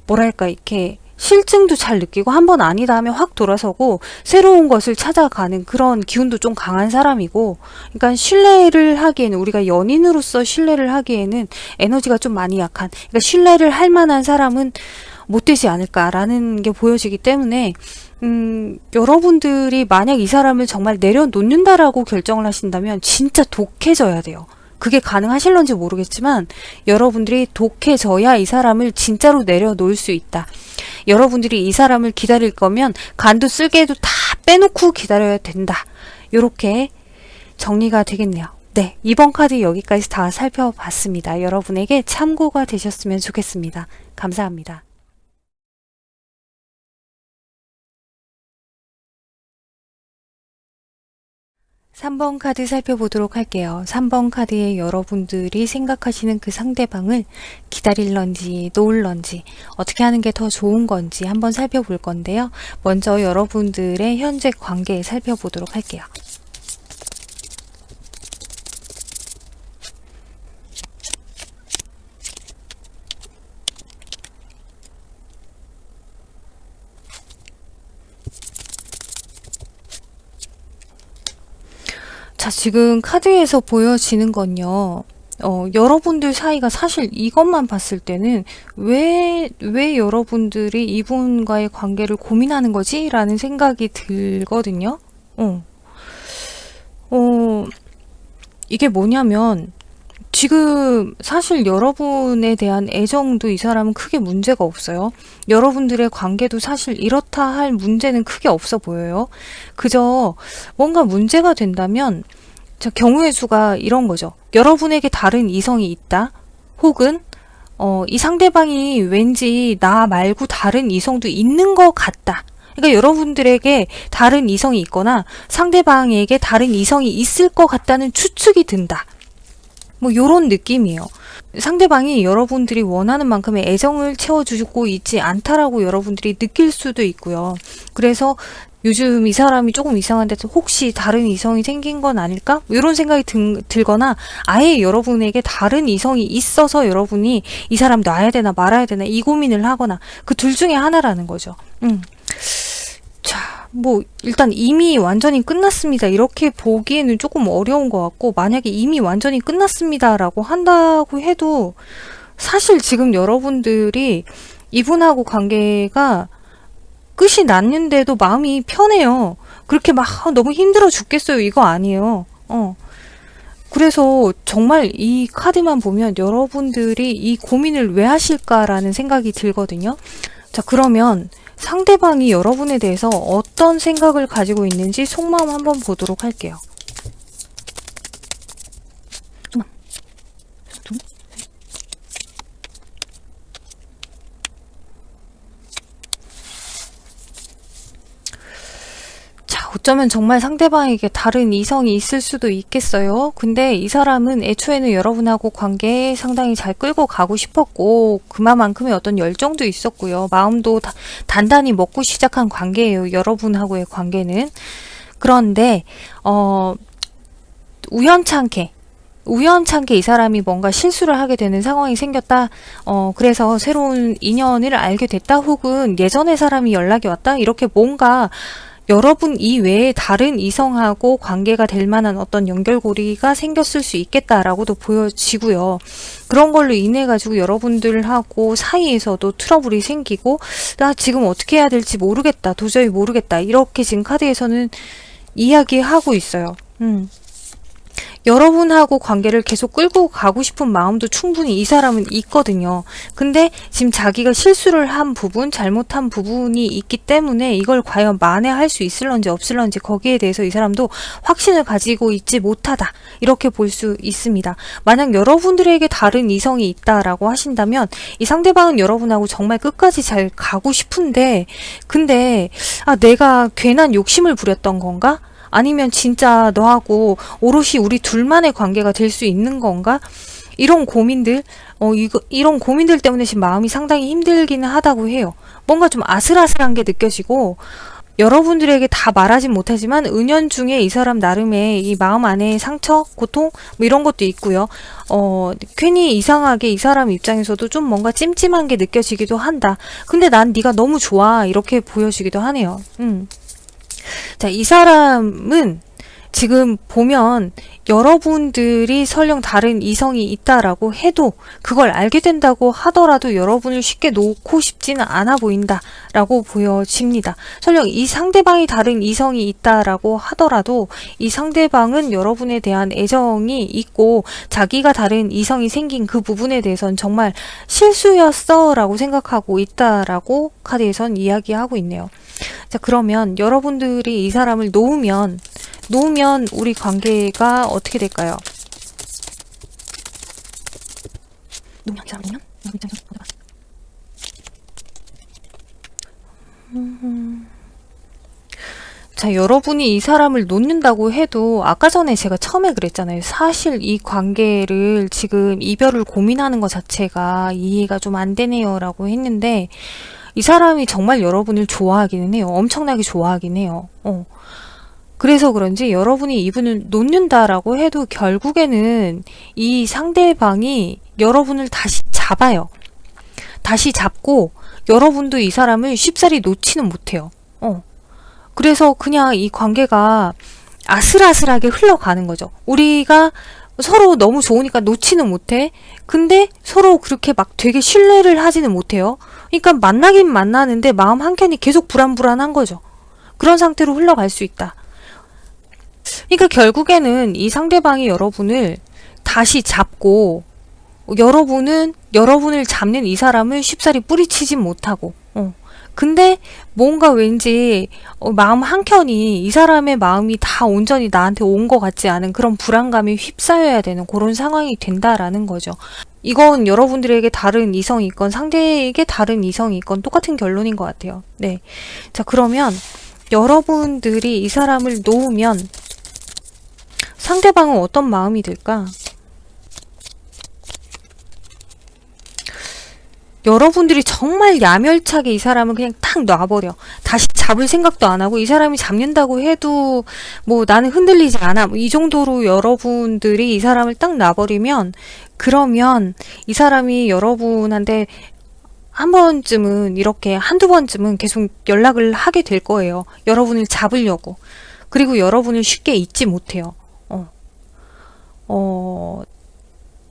뭐랄까, 이렇게 실증도 잘 느끼고 한번 아니다 하면 확 돌아서고 새로운 것을 찾아가는 그런 기운도 좀 강한 사람이고, 그러니까 신뢰를 하기에는, 우리가 연인으로서 신뢰를 하기에는 에너지가 좀 많이 약한, 그러니까 신뢰를 할 만한 사람은 못 되지 않을까라는 게 보여지기 때문에, 여러분들이 만약 이 사람을 정말 내려놓는다라고 결정을 하신다면 진짜 독해져야 돼요. 그게 가능하실런지 모르겠지만 여러분들이 독해져야 이 사람을 진짜로 내려놓을 수 있다. 여러분들이 이 사람을 기다릴 거면 간도 쓸개도 다 빼놓고 기다려야 된다. 요렇게 정리가 되겠네요. 네, 이번 카드 여기까지 다 살펴봤습니다. 여러분에게 참고가 되셨으면 좋겠습니다. 감사합니다. 3번 카드 살펴보도록 할게요. 3번 카드에 여러분들이 생각하시는 그 상대방을 기다릴런지 놓을런지 어떻게 하는 게 더 좋은 건지 한번 살펴볼 건데요. 먼저 여러분들의 현재 관계 살펴보도록 할게요. 자, 지금 카드에서 보여지는 건요. 여러분들 사이가 사실 이것만 봤을 때는 왜 여러분들이 이분과의 관계를 고민하는 거지? 라는 생각이 들거든요. 이게 뭐냐면, 지금 사실 여러분에 대한 애정도 이 사람은 크게 문제가 없어요. 여러분들의 관계도 사실 이렇다 할 문제는 크게 없어 보여요. 그저 뭔가 문제가 된다면 자, 경우의 수가 이런 거죠. 여러분에게 다른 이성이 있다. 혹은 이 상대방이 왠지 나 말고 다른 이성도 있는 것 같다. 그러니까 여러분들에게 다른 이성이 있거나 상대방에게 다른 이성이 있을 것 같다는 추측이 든다. 뭐 요런 느낌이에요. 상대방이 여러분들이 원하는 만큼의 애정을 채워주고 있지 않다라고 여러분들이 느낄 수도 있고요. 그래서 요즘 이 사람이 조금 이상한데 혹시 다른 이성이 생긴 건 아닐까? 이런 생각이 들거나 아예 여러분에게 다른 이성이 있어서 여러분이 이 사람 놔야 되나 말아야 되나 이 고민을 하거나 그 둘 중에 하나라는 거죠. 자, 뭐 일단 이미 완전히 끝났습니다. 이렇게 보기에는 조금 어려운 것 같고 만약에 이미 완전히 끝났습니다라고 한다고 해도 사실 지금 여러분들이 이분하고 관계가 끝이 났는데도 마음이 편해요. 그렇게 막 너무 힘들어 죽겠어요. 이거 아니에요. 그래서 정말 이 카드만 보면 여러분들이 이 고민을 왜 하실까라는 생각이 들거든요. 자, 그러면 상대방이 여러분에 대해서 어떤 생각을 가지고 있는지 속마음 한번 보도록 할게요. 자, 어쩌면 정말 상대방에게 다른 이성이 있을 수도 있겠어요. 근데 이 사람은 애초에는 여러분하고 관계 상당히 잘 끌고 가고 싶었고 그만큼의 어떤 열정도 있었고요. 마음도 단단히 먹고 시작한 관계예요. 여러분하고의 관계는. 그런데 우연찮게 이 사람이 뭔가 실수를 하게 되는 상황이 생겼다. 그래서 새로운 인연을 알게 됐다. 혹은 예전의 사람이 연락이 왔다. 이렇게 뭔가 여러분 이외에 다른 이성하고 관계가 될 만한 어떤 연결고리가 생겼을 수 있겠다라고도 보여지고요. 그런 걸로 인해 가지고 여러분들하고 사이에서도 트러블이 생기고 나 지금 어떻게 해야 될지 모르겠다. 도저히 모르겠다. 이렇게 지금 카드에서는 이야기하고 있어요. 여러분하고 관계를 계속 끌고 가고 싶은 마음도 충분히 이 사람은 있거든요. 근데 지금 자기가 실수를 한 부분, 잘못한 부분이 있기 때문에 이걸 과연 만회할 수 있을런지 없을런지 거기에 대해서 이 사람도 확신을 가지고 있지 못하다. 이렇게 볼 수 있습니다. 만약 여러분들에게 다른 이성이 있다라고 하신다면 이 상대방은 여러분하고 정말 끝까지 잘 가고 싶은데 근데 내가 괜한 욕심을 부렸던 건가? 아니면 진짜 너하고 오롯이 우리 둘만의 관계가 될 수 있는 건가? 이런 고민들, 이런 고민들 때문에 지금 마음이 상당히 힘들기는 하다고 해요. 뭔가 좀 아슬아슬한 게 느껴지고, 여러분들에게 다 말하진 못하지만, 은연중에 이 사람 나름의 이 마음 안에 상처, 고통, 뭐 이런 것도 있고요. 괜히 이상하게 이 사람 입장에서도 좀 뭔가 찜찜한 게 느껴지기도 한다. 근데 난 네가 너무 좋아. 이렇게 보여지기도 하네요. 자, 이 사람은 지금 보면 여러분들이 설령 다른 이성이 있다라고 해도 그걸 알게 된다고 하더라도 여러분을 쉽게 놓고 싶지는 않아 보인다라고 보여집니다. 설령 이 상대방이 다른 이성이 있다라고 하더라도 이 상대방은 여러분에 대한 애정이 있고 자기가 다른 이성이 생긴 그 부분에 대해서는 정말 실수였어 라고 생각하고 있다라고 카드에선 이야기하고 있네요. 자, 그러면 여러분들이 이 사람을 놓으면 우리 관계가 어떻게 될까요? 놓으면 이 사람 놓으면 입장에서 자, 여러분이 이 사람을 놓는다고 해도 아까 전에 제가 처음에 그랬잖아요. 사실 이 관계를 지금 이별을 고민하는 것 자체가 이해가 좀 안 되네요 라고 했는데 이 사람이 정말 여러분을 좋아하기는 해요. 엄청나게 좋아하긴 해요. 그래서 그런지 여러분이 이분을 놓는다라고 해도 결국에는 이 상대방이 여러분을 다시 잡아요. 다시 잡고 여러분도 이 사람을 쉽사리 놓지는 못해요. 그래서 그냥 이 관계가 아슬아슬하게 흘러가는 거죠. 우리가 서로 너무 좋으니까 놓지는 못해. 근데 서로 그렇게 막 되게 신뢰를 하지는 못해요. 그러니까 만나긴 만나는데 마음 한켠이 계속 불안불안한 거죠. 그런 상태로 흘러갈 수 있다. 그러니까 결국에는 이 상대방이 여러분을 다시 잡고 여러분을 잡는 이 사람을 쉽사리 뿌리치진 못하고 근데 뭔가 왠지 마음 한켠이 이 사람의 마음이 다 온전히 나한테 온 것 같지 않은 그런 불안감에 휩싸여야 되는 그런 상황이 된다라는 거죠. 이건 여러분들에게 다른 이성이 있건 상대에게 다른 이성이 있건 똑같은 결론인 것 같아요. 네. 자, 그러면 여러분들이 이 사람을 놓으면 상대방은 어떤 마음이 들까? 여러분들이 정말 야멸차게 이 사람을 그냥 탁 놔버려. 다시 잡을 생각도 안 하고 이 사람이 잡는다고 해도 뭐 나는 흔들리지 않아. 뭐 이 정도로 여러분들이 이 사람을 딱 놔버리면 그러면 이 사람이 여러분한테 한 번쯤은 이렇게 한두 번쯤은 계속 연락을 하게 될 거예요. 여러분을 잡으려고. 그리고 여러분을 쉽게 잊지 못해요.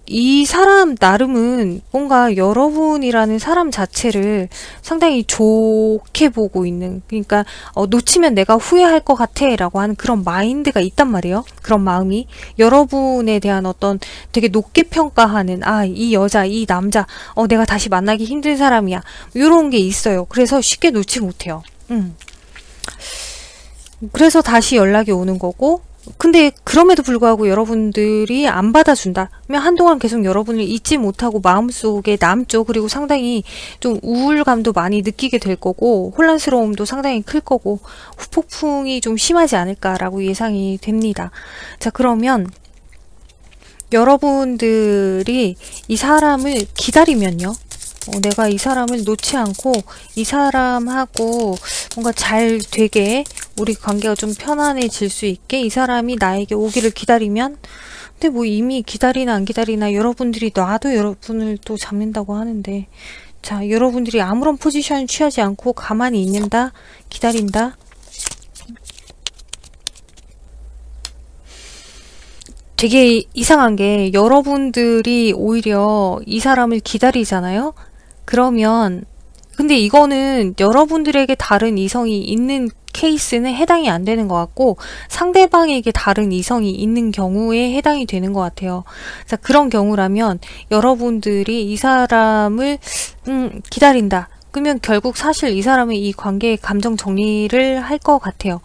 이 사람 나름은 뭔가 여러분이라는 사람 자체를 상당히 좋게 보고 있는, 그러니까 놓치면 내가 후회할 것 같아 라고 하는 그런 마인드가 있단 말이에요. 그런 마음이 여러분에 대한 어떤 되게 높게 평가하는, 이 여자, 이 남자 내가 다시 만나기 힘든 사람이야, 이런 게 있어요. 그래서 쉽게 놓지 못해요. 그래서 다시 연락이 오는 거고, 근데 그럼에도 불구하고 여러분들이 안 받아준다 그러면 한동안 계속 여러분을 잊지 못하고 마음속에 남죠. 그리고 상당히 좀 우울감도 많이 느끼게 될 거고 혼란스러움도 상당히 클 거고 후폭풍이 좀 심하지 않을까라고 예상이 됩니다. 자, 그러면 여러분들이 이 사람을 기다리면요, 내가 이 사람을 놓지 않고 이 사람하고 뭔가 잘 되게 우리 관계가 좀 편안해질 수 있게 이 사람이 나에게 오기를 기다리면, 근데 뭐 이미 기다리나 안 기다리나 여러분들이 놔도 여러분을 또 잡는다고 하는데, 자, 여러분들이 아무런 포지션 취하지 않고 가만히 있는다, 기다린다. 되게 이상한 게 여러분들이 오히려 이 사람을 기다리잖아요. 그러면 근데 이거는 여러분들에게 다른 이성이 있는 케이스는 해당이 안 되는 것 같고 상대방에게 다른 이성이 있는 경우에 해당이 되는 것 같아요. 자, 그런 경우라면 여러분들이 이 사람을 기다린다. 그러면 결국 사실 이 사람이 이 관계의 감정 정리를 할 것 같아요.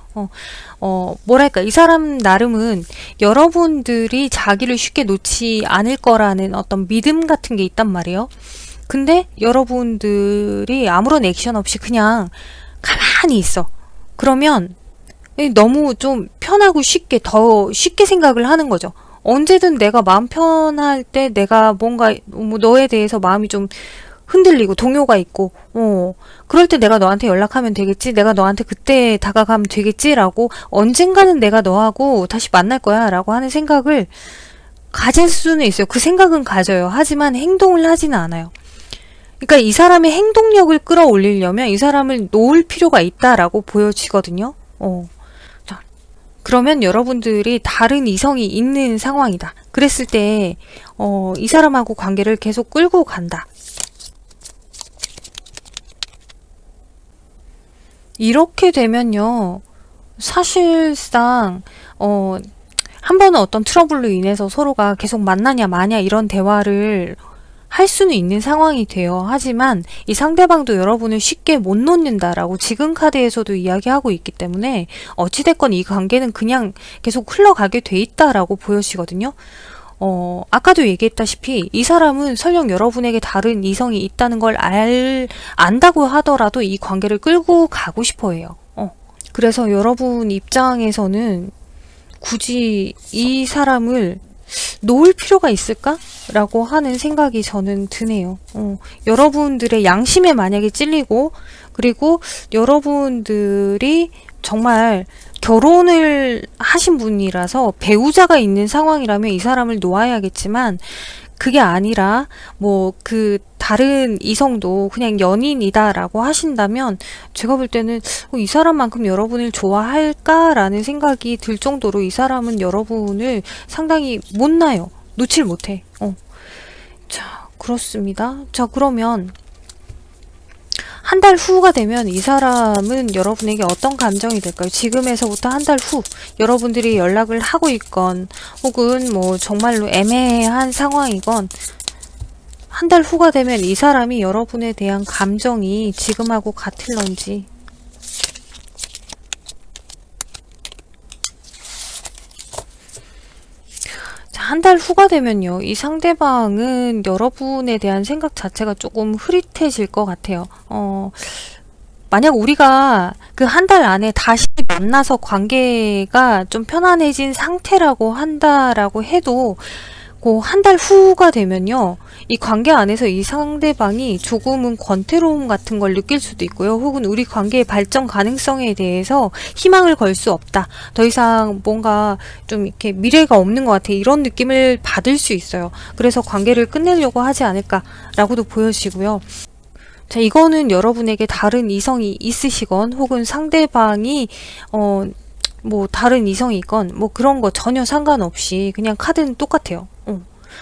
뭐랄까, 이 사람 나름은 여러분들이 자기를 쉽게 놓지 않을 거라는 어떤 믿음 같은 게 있단 말이에요. 근데 여러분들이 아무런 액션 없이 그냥 가만히 있어. 그러면 너무 좀 편하고 쉽게, 더 쉽게 생각을 하는 거죠. 언제든 내가 마음 편할 때 내가 뭔가 너에 대해서 마음이 좀 흔들리고 동요가 있고 그럴 때 내가 너한테 연락하면 되겠지, 내가 너한테 그때 다가가면 되겠지 라고, 언젠가는 내가 너하고 다시 만날 거야 라고 하는 생각을 가질 수는 있어요. 그 생각은 가져요. 하지만 행동을 하지는 않아요. 그러니까 이 사람의 행동력을 끌어올리려면 이 사람을 놓을 필요가 있다라고 보여지거든요. 자, 그러면 여러분들이 다른 이성이 있는 상황이다. 그랬을 때 이 사람하고 관계를 계속 끌고 간다. 이렇게 되면요, 사실상 한 번은 어떤 트러블로 인해서 서로가 계속 만나냐 마냐 이런 대화를 할 수는 있는 상황이 돼요. 하지만 이 상대방도 여러분을 쉽게 못 놓는다라고 지금 카드에서도 이야기하고 있기 때문에 어찌됐건 이 관계는 그냥 계속 흘러가게 돼 있다라고 보여지거든요. 아까도 얘기했다시피 이 사람은 설령 여러분에게 다른 이성이 있다는 걸 안다고 하더라도 이 관계를 끌고 가고 싶어 해요. 그래서 여러분 입장에서는 굳이 이 사람을 놓을 필요가 있을까? 라고 하는 생각이 저는 드네요. 여러분들의 양심에 만약에 찔리고, 그리고 여러분들이 정말 결혼을 하신 분이라서 배우자가 있는 상황이라면 이 사람을 놓아야겠지만, 그게 아니라 뭐 다른 이성도 그냥 연인이다라고 하신다면 제가 볼 때는 이 사람만큼 여러분을 좋아할까라는 생각이 들 정도로 이 사람은 여러분을 상당히 못나요. 놓칠 못해. 자, 그렇습니다. 자, 그러면 한 달 후가 되면 이 사람은 여러분에게 어떤 감정이 될까요? 지금에서부터 한 달 후 여러분들이 연락을 하고 있건 혹은 뭐 정말로 애매한 상황이건 한 달 후가 되면 이 사람이 여러분에 대한 감정이 지금하고 같을런지. 한 달 후가 되면요, 이 상대방은 여러분에 대한 생각 자체가 조금 흐릿해질 것 같아요. 만약 우리가 그 한 달 안에 다시 만나서 관계가 좀 편안해진 상태라고 한다라고 해도 그 한 달 후가 되면요, 이 관계 안에서 이 상대방이 조금은 권태로움 같은 걸 느낄 수도 있고요. 혹은 우리 관계의 발전 가능성에 대해서 희망을 걸 수 없다. 더 이상 뭔가 좀 이렇게 미래가 없는 것 같아. 이런 느낌을 받을 수 있어요. 그래서 관계를 끝내려고 하지 않을까라고도 보여지고요. 자, 이거는 여러분에게 다른 이성이 있으시건 혹은 상대방이 뭐 다른 이성이 있건 뭐 그런 거 전혀 상관없이 그냥 카드는 똑같아요.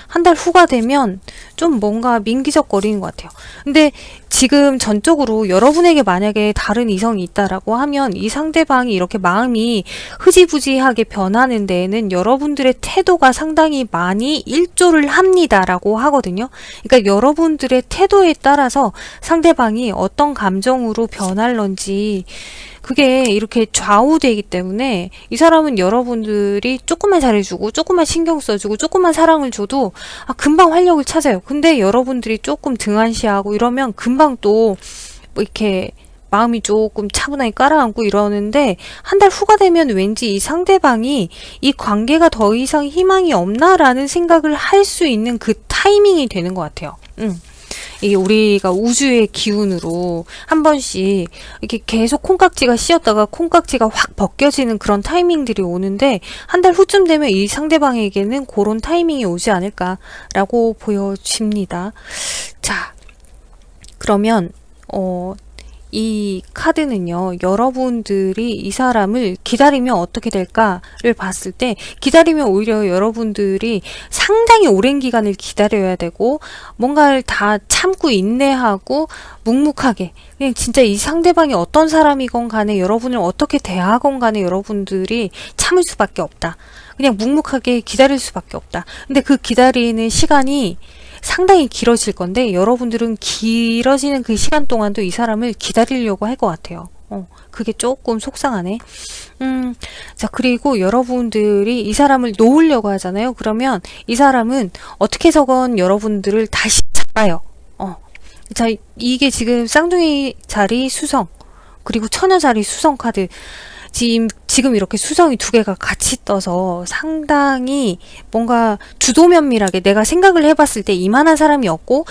한 달 후가 되면 좀 뭔가 민기적거리는 것 같아요. 근데 지금 전적으로 여러분에게 만약에 다른 이성이 있다라고 하면 이 상대방이 이렇게 마음이 흐지부지하게 변하는 데에는 여러분들의 태도가 상당히 많이 일조를 합니다라고 하거든요. 그러니까 여러분들의 태도에 따라서 상대방이 어떤 감정으로 변할런지 그게 이렇게 좌우되기 때문에 이 사람은 여러분들이 조금만 잘해주고 조금만 신경 써주고 조금만 사랑을 줘도 금방 활력을 찾아요. 근데 여러분들이 조금 등한시하고 이러면 금방 또 뭐 이렇게 마음이 조금 차분하게 깔아앉고 이러는데 한 달 후가 되면 왠지 이 상대방이 이 관계가 더 이상 희망이 없나라는 생각을 할 수 있는 그 타이밍이 되는 것 같아요. 이게 우리가 우주의 기운으로 한 번씩 이렇게 계속 콩깍지가 씌었다가 콩깍지가 확 벗겨지는 그런 타이밍들이 오는데 한 달 후쯤 되면 이 상대방에게는 그런 타이밍이 오지 않을까라고 보여집니다. 자, 그러면 이 카드는요, 여러분들이 이 사람을 기다리면 어떻게 될까를 봤을 때 기다리면 오히려 여러분들이 상당히 오랜 기간을 기다려야 되고 뭔가를 다 참고 인내하고 묵묵하게 그냥 진짜 이 상대방이 어떤 사람이건 간에 여러분을 어떻게 대하건 간에 여러분들이 참을 수밖에 없다. 그냥 묵묵하게 기다릴 수밖에 없다. 근데 그 기다리는 시간이 상당히 길어질 건데 여러분들은 길어지는 그 시간 동안도 이 사람을 기다리려고 할 것 같아요. 그게 조금 속상하네. 자, 그리고 여러분들이 이 사람을 놓으려고 하잖아요. 그러면 이 사람은 어떻게 해서건 여러분들을 다시 잡아요. 자, 이게 지금 쌍둥이 자리 수성 그리고 처녀 자리 수성 카드 지금 이렇게 수성이 두 개가 같이 떠서 상당히 뭔가 주도면밀하게 내가 생각을 해봤을 때 이만한 사람이 없고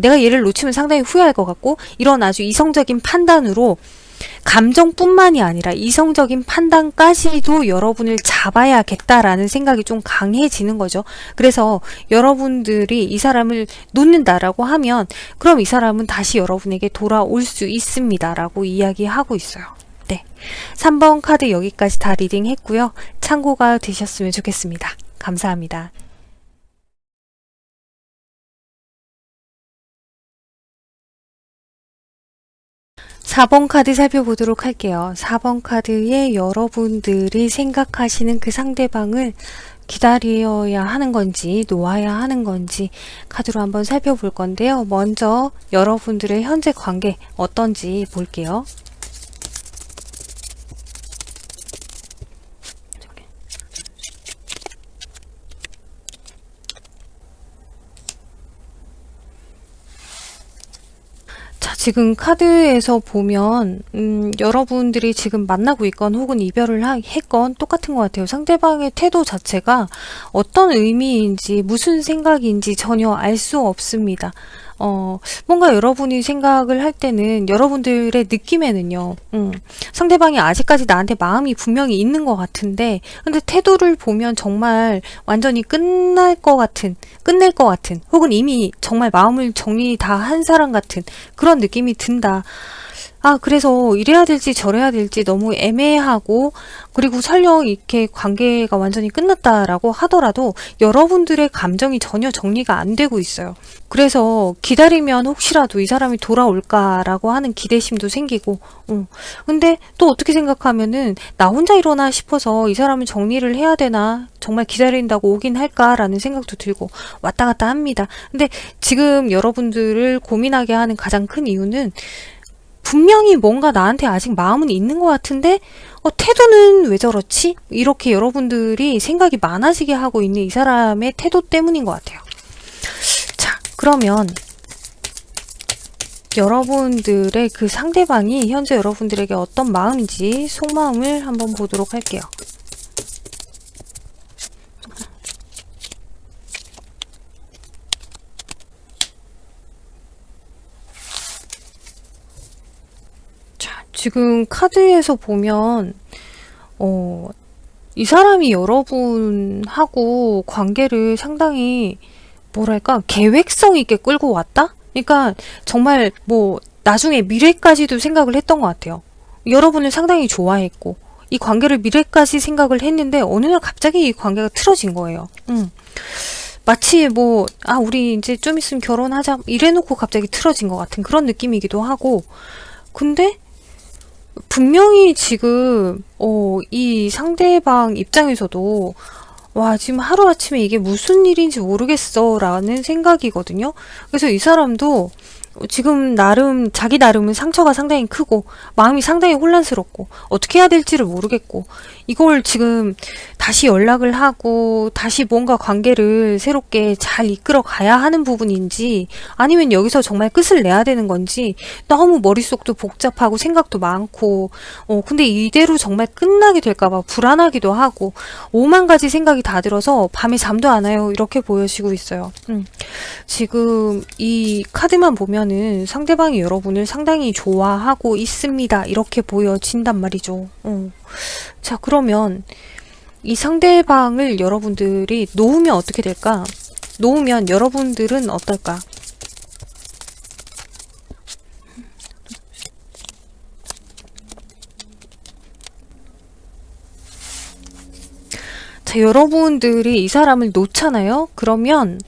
내가 얘를 놓치면 상당히 후회할 것 같고 이런 아주 이성적인 판단으로 감정뿐만이 아니라 이성적인 판단까지도 여러분을 잡아야겠다라는 생각이 좀 강해지는 거죠. 그래서 여러분들이 이 사람을 놓는다라고 하면 그럼 이 사람은 다시 여러분에게 돌아올 수 있습니다 라고 이야기하고 있어요. 네, 3번 카드 여기까지 다 리딩 했고요. 참고가 되셨으면 좋겠습니다. 감사합니다. 4번 카드 살펴보도록 할게요. 4번 카드에 여러분들이 생각하시는 그 상대방을 기다려야 하는 건지 놓아야 하는 건지 카드로 한번 살펴볼 건데요. 먼저 여러분들의 현재 관계 어떤지 볼게요. 지금 카드에서 보면 여러분들이 지금 만나고 있건 혹은 이별을 했건 똑같은 것 같아요. 상대방의 태도 자체가 어떤 의미인지 무슨 생각인지 전혀 알 수 없습니다. 뭔가 여러분이 생각을 할 때는 여러분들의 느낌에는요, 상대방이 아직까지 나한테 마음이 분명히 있는 것 같은데, 근데 태도를 보면 정말 완전히 끝낼 것 같은, 혹은 이미 정말 마음을 정리 다 한 사람 같은 그런 느낌이 든다. 그래서 이래야 될지 저래야 될지 너무 애매하고, 그리고 설령 이렇게 관계가 완전히 끝났다라고 하더라도 여러분들의 감정이 전혀 정리가 안 되고 있어요. 그래서 기다리면 혹시라도 이 사람이 돌아올까라고 하는 기대심도 생기고, 근데 또 어떻게 생각하면은 나 혼자 이러나 싶어서 이 사람을 정리를 해야 되나, 정말 기다린다고 오긴 할까라는 생각도 들고 왔다 갔다 합니다. 근데 지금 여러분들을 고민하게 하는 가장 큰 이유는 분명히 뭔가 나한테 아직 마음은 있는 것 같은데 태도는 왜 저렇지? 이렇게 여러분들이 생각이 많아지게 하고 있는 이 사람의 태도 때문인 것 같아요. 자, 그러면 여러분들의 그 상대방이 현재 여러분들에게 어떤 마음인지 속마음을 한번 보도록 할게요. 지금 카드에서 보면 이 사람이 여러분하고 관계를 상당히 뭐랄까 계획성 있게 끌고 왔다? 그러니까 정말 뭐 나중에 미래까지도 생각을 했던 것 같아요. 여러분을 상당히 좋아했고 이 관계를 미래까지 생각을 했는데 어느 날 갑자기 이 관계가 틀어진 거예요. 마치 뭐 우리 이제 좀 있으면 결혼하자 이래놓고 갑자기 틀어진 것 같은 그런 느낌이기도 하고, 근데 분명히 지금 이 상대방 입장에서도 지금 하루아침에 이게 무슨 일인지 모르겠어 라는 생각이거든요. 그래서 이 사람도 지금 자기 나름은 상처가 상당히 크고 마음이 상당히 혼란스럽고 어떻게 해야 될지를 모르겠고, 이걸 지금 다시 연락을 하고 다시 뭔가 관계를 새롭게 잘 이끌어 가야 하는 부분인지 아니면 여기서 정말 끝을 내야 되는 건지 너무 머릿속도 복잡하고 생각도 많고, 근데 이대로 정말 끝나게 될까봐 불안하기도 하고 오만 가지 생각이 다 들어서 밤에 잠도 안 와요. 이렇게 보여지고 있어요. 지금 이 카드만 보면은 상대방이 여러분을 상당히 좋아하고 있습니다. 이렇게 보여진단 말이죠. 자, 그러면 이 상대방을 여러분들이 놓으면 어떻게 될까? 놓으면 여러분들은 어떨까? 자, 여러분들이 이 사람을 놓잖아요? 그러면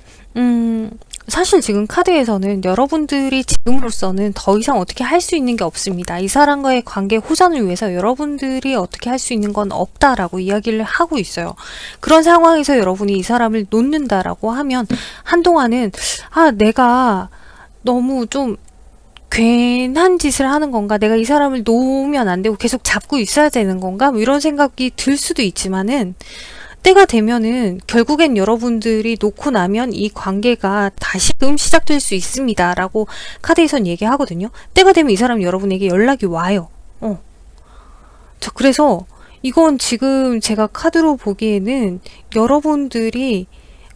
사실 지금 카드에서는 여러분들이 지금으로서는 더 이상 어떻게 할 수 있는 게 없습니다. 이 사람과의 관계 호전을 위해서 여러분들이 어떻게 할 수 있는 건 없다라고 이야기를 하고 있어요. 그런 상황에서 여러분이 이 사람을 놓는다라고 하면 한동안은 내가 너무 좀 괜한 짓을 하는 건가? 내가 이 사람을 놓으면 안 되고 계속 잡고 있어야 되는 건가? 뭐 이런 생각이 들 수도 있지만은 때가 되면은 결국엔 여러분들이 놓고 나면 이 관계가 다시금 시작될 수 있습니다 라고 카드에선 얘기하거든요. 때가 되면 이 사람이 여러분에게 연락이 와요. 자, 그래서 이건 지금 제가 카드로 보기에는 여러분들이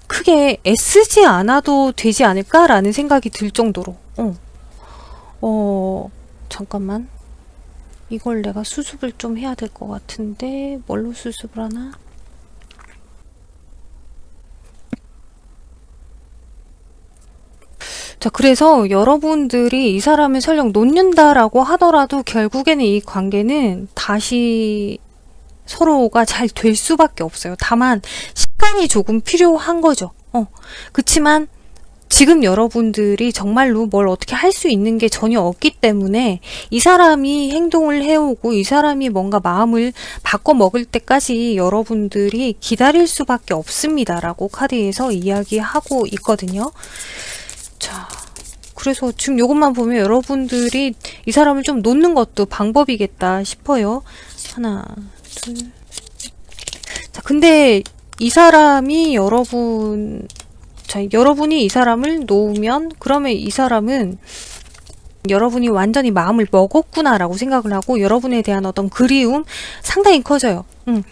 크게 애쓰지 않아도 되지 않을까라는 생각이 들 정도로 잠깐만, 이걸 내가 수습을 좀 해야 될 것 같은데 뭘로 수습을 하나? 자, 그래서 여러분들이 이 사람을 설령 놓는다라고 하더라도 결국에는 이 관계는 다시 서로가 잘 될 수밖에 없어요. 다만 시간이 조금 필요한 거죠. 그치만 지금 여러분들이 정말로 뭘 어떻게 할 수 있는 게 전혀 없기 때문에 이 사람이 행동을 해오고 이 사람이 뭔가 마음을 바꿔 먹을 때까지 여러분들이 기다릴 수밖에 없습니다 라고 카드에서 이야기하고 있거든요. 자, 그래서 지금 이것만 보면 여러분들이 이 사람을 좀 놓는 것도 방법이겠다 싶어요. 하나, 둘. 자, 근데 이 사람이 여러분이 이 사람을 놓으면 그러면 이 사람은 여러분이 완전히 마음을 먹었구나라고 생각을 하고 여러분에 대한 어떤 그리움 상당히 커져요.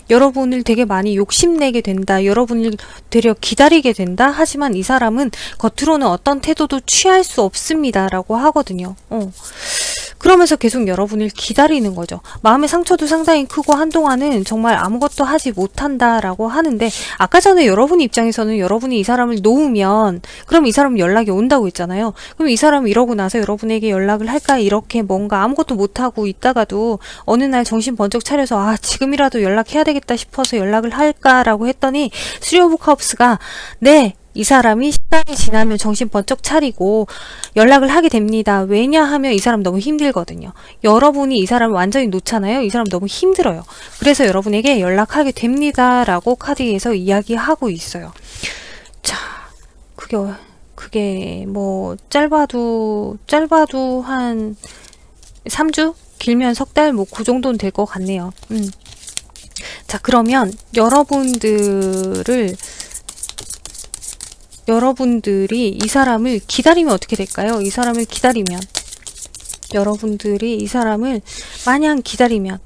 여러분을 되게 많이 욕심내게 된다. 여러분을 되려 기다리게 된다. 하지만 이 사람은 겉으로는 어떤 태도도 취할 수 없습니다. 라고 하거든요. 그러면서 계속 여러분을 기다리는 거죠. 마음의 상처도 상당히 크고 한동안은 정말 아무것도 하지 못한다라고 하는데 아까 전에 여러분 입장에서는 여러분이 이 사람을 놓으면 그럼 이 사람 연락이 온다고 했잖아요. 그럼 이 사람 이러고 나서 여러분에게 연락을 할까 이렇게 뭔가 아무것도 못하고 있다가도 어느 날 정신 번쩍 차려서 아 지금이라도 연락해야 되겠다 싶어서 연락을 할까라고 했더니 쓰리 오브 컵스가 네 이 사람이 시간이 지나면 정신 번쩍 차리고 연락을 하게 됩니다. 왜냐하면 이 사람 너무 힘들거든요. 여러분이 이 사람을 완전히 놓잖아요. 이 사람 너무 힘들어요. 그래서 여러분에게 연락하게 됩니다. 라고 카드에서 이야기하고 있어요. 자, 그게 뭐 짧아도 한 3주? 길면 석 달? 뭐 그 정도는 될 것 같네요. 자, 그러면 여러분들이 이 사람을 기다리면 어떻게 될까요? 이 사람을 기다리면 여러분들이 이 사람을 마냥 기다리면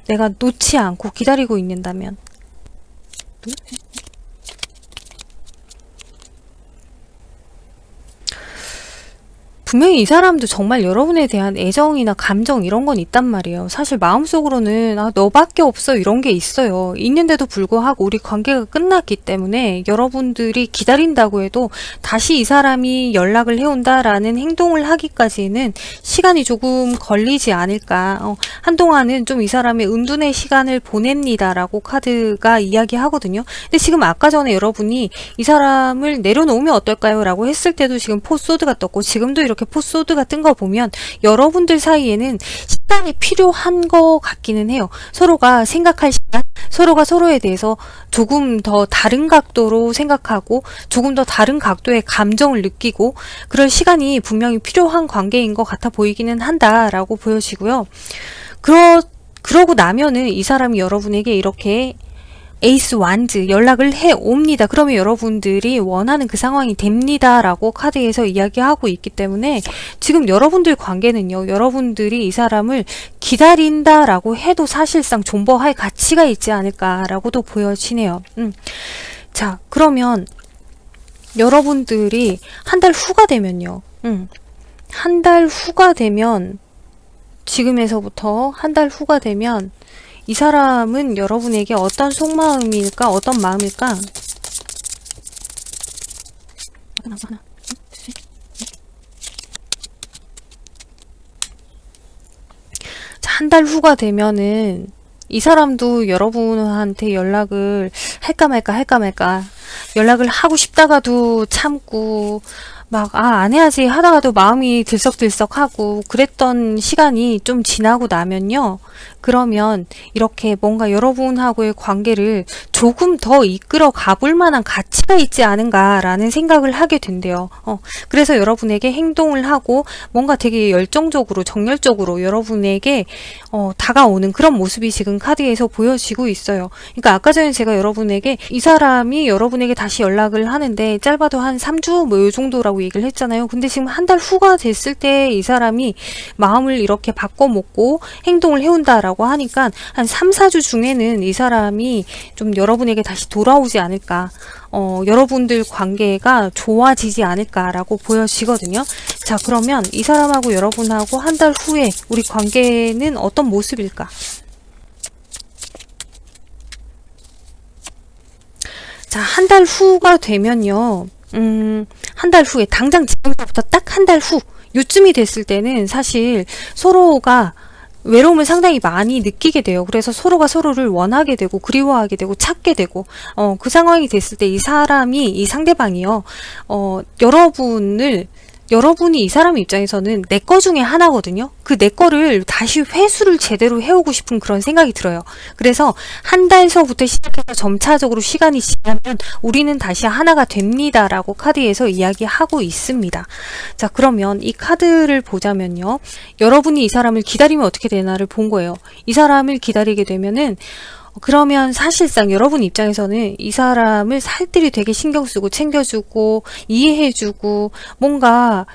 내가 놓지 않고 기다리고 있는다면 분명히 이 사람도 정말 여러분에 대한 애정이나 감정 이런 건 있단 말이에요. 사실 마음속으로는 아 너밖에 없어 이런 게 있어요. 있는데도 불구하고 우리 관계가 끝났기 때문에 여러분들이 기다린다고 해도 다시 이 사람이 연락을 해온다라는 행동을 하기까지는 시간이 조금 걸리지 않을까. 한동안은 좀 이 사람의 은둔의 시간을 보냅니다라고 카드가 이야기하거든요. 근데 지금 아까 전에 여러분이 이 사람을 내려놓으면 어떨까요? 라고 했을 때도 지금 포소드가 떴고 지금도 이렇게 포소드가 뜬 거 보면 여러분들 사이에는 시간이 필요한 것 같기는 해요. 서로가 생각할 시간, 서로가 서로에 대해서 조금 더 다른 각도로 생각하고 조금 더 다른 각도의 감정을 느끼고 그럴 시간이 분명히 필요한 관계인 것 같아 보이기는 한다라고 보여지고요. 그러고 나면은 이 사람이 여러분에게 이렇게 에이스 완즈 연락을 해 옵니다. 그러면 여러분들이 원하는 그 상황이 됩니다. 라고 카드에서 이야기하고 있기 때문에 지금 여러분들 관계는요. 여러분들이 이 사람을 기다린다라고 해도 사실상 존버할 가치가 있지 않을까라고도 보여지네요. 자, 그러면 여러분들이 한 달 후가 되면요. 한 달 후가 되면 지금에서부터 한 달 후가 되면 이 사람은 여러분에게 어떤 속마음일까? 어떤 마음일까? 자, 한 달 후가 되면은 이 사람도 여러분한테 연락을 할까 말까 연락을 하고 싶다가도 참고 막 안 해야지 하다가도 마음이 들썩들썩하고 그랬던 시간이 좀 지나고 나면요. 그러면 이렇게 뭔가 여러분하고의 관계를 조금 더 이끌어 가볼 만한 가치가 있지 않은가라는 생각을 하게 된대요. 그래서 여러분에게 행동을 하고 뭔가 되게 열정적으로 정열적으로 여러분에게 다가오는 그런 모습이 지금 카드에서 보여지고 있어요. 그러니까 아까 전에 제가 여러분에게 이 사람이 여러분에게 다시 연락을 하는데 짧아도 한 3주 뭐 요 정도라고 얘기를 했잖아요. 근데 지금 한 달 후가 됐을 때 이 사람이 마음을 이렇게 바꿔먹고 행동을 해온다라고 하니까 한 3, 4주 중에는 이 사람이 좀 여러분에게 다시 돌아오지 않을까. 여러분들 관계가 좋아지지 않을까라고 보여지거든요. 자, 그러면 이 사람하고 여러분하고 한 달 후에 우리 관계는 어떤 모습일까? 자, 한 달 후가 되면요. 한 달 후에 당장 지금부터 딱 한 달 후 요쯤이 됐을 때는 사실 서로가 외로움을 상당히 많이 느끼게 돼요. 그래서 서로가 서로를 원하게 되고 그리워하게 되고 찾게 되고 그 상황이 됐을 때 이 사람이 이 상대방이요. 여러분이 이 사람 입장에서는 내 거 중에 하나거든요. 그 내 거를 다시 회수를 제대로 해오고 싶은 그런 생각이 들어요. 그래서 한 달서부터 시작해서 점차적으로 시간이 지나면 우리는 다시 하나가 됩니다. 라고 카드에서 이야기하고 있습니다. 자, 그러면 이 카드를 보자면요. 여러분이 이 사람을 기다리면 어떻게 되나를 본 거예요. 이 사람을 기다리게 되면은 그러면 사실상 여러분 입장에서는 이 사람을 살뜰히 되게 신경 쓰고 챙겨주고 이해해주고 뭔가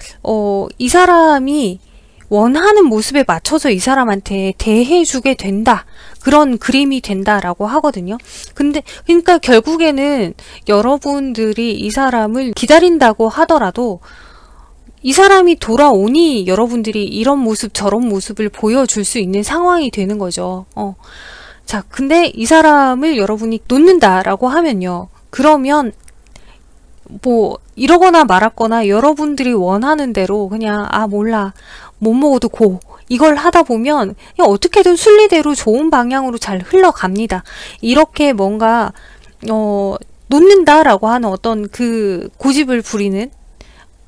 이 사람이 원하는 모습에 맞춰서 이 사람한테 대해주게 된다. 그런 그림이 된다라고 하거든요. 근데 그러니까 결국에는 여러분들이 이 사람을 기다린다고 하더라도 이 사람이 돌아오니 여러분들이 이런 모습 저런 모습을 보여줄 수 있는 상황이 되는 거죠. 자, 근데 이 사람을 여러분이 놓는다라고 하면요. 그러면 뭐 이러거나 말았거나 여러분들이 원하는 대로 그냥 몰라 못 먹어도 고 이걸 하다 보면 그냥 어떻게든 순리대로 좋은 방향으로 잘 흘러갑니다. 이렇게 뭔가 놓는다라고 하는 어떤 그 고집을 부리는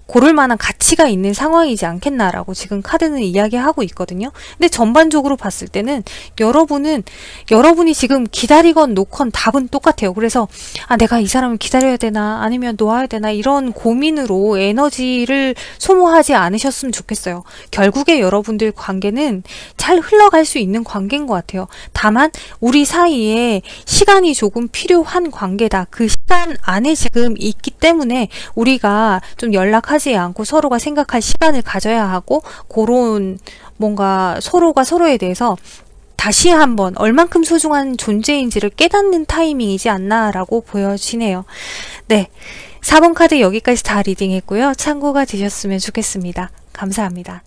고를 만한 가치가 있는 상황이지 않겠나라고 지금 카드는 이야기하고 있거든요. 근데 전반적으로 봤을 때는 여러분이 지금 기다리건 놓건 답은 똑같아요. 그래서 내가 이 사람을 기다려야 되나 아니면 놓아야 되나 이런 고민으로 에너지를 소모하지 않으셨으면 좋겠어요. 결국에 여러분들 관계는 잘 흘러갈 수 있는 관계인 것 같아요. 다만 우리 사이에 시간이 조금 필요한 관계다. 그 시간 안에 지금 있기 때문에 우리가 좀 연락하지 않고 서로가 생각할 시간을 가져야 하고 그런 뭔가 서로가 서로에 대해서 다시 한번 얼만큼 소중한 존재인지를 깨닫는 타이밍이지 않나라고 보여지네요. 네, 4번 카드 여기까지 다 리딩했고요. 참고가 되셨으면 좋겠습니다. 감사합니다.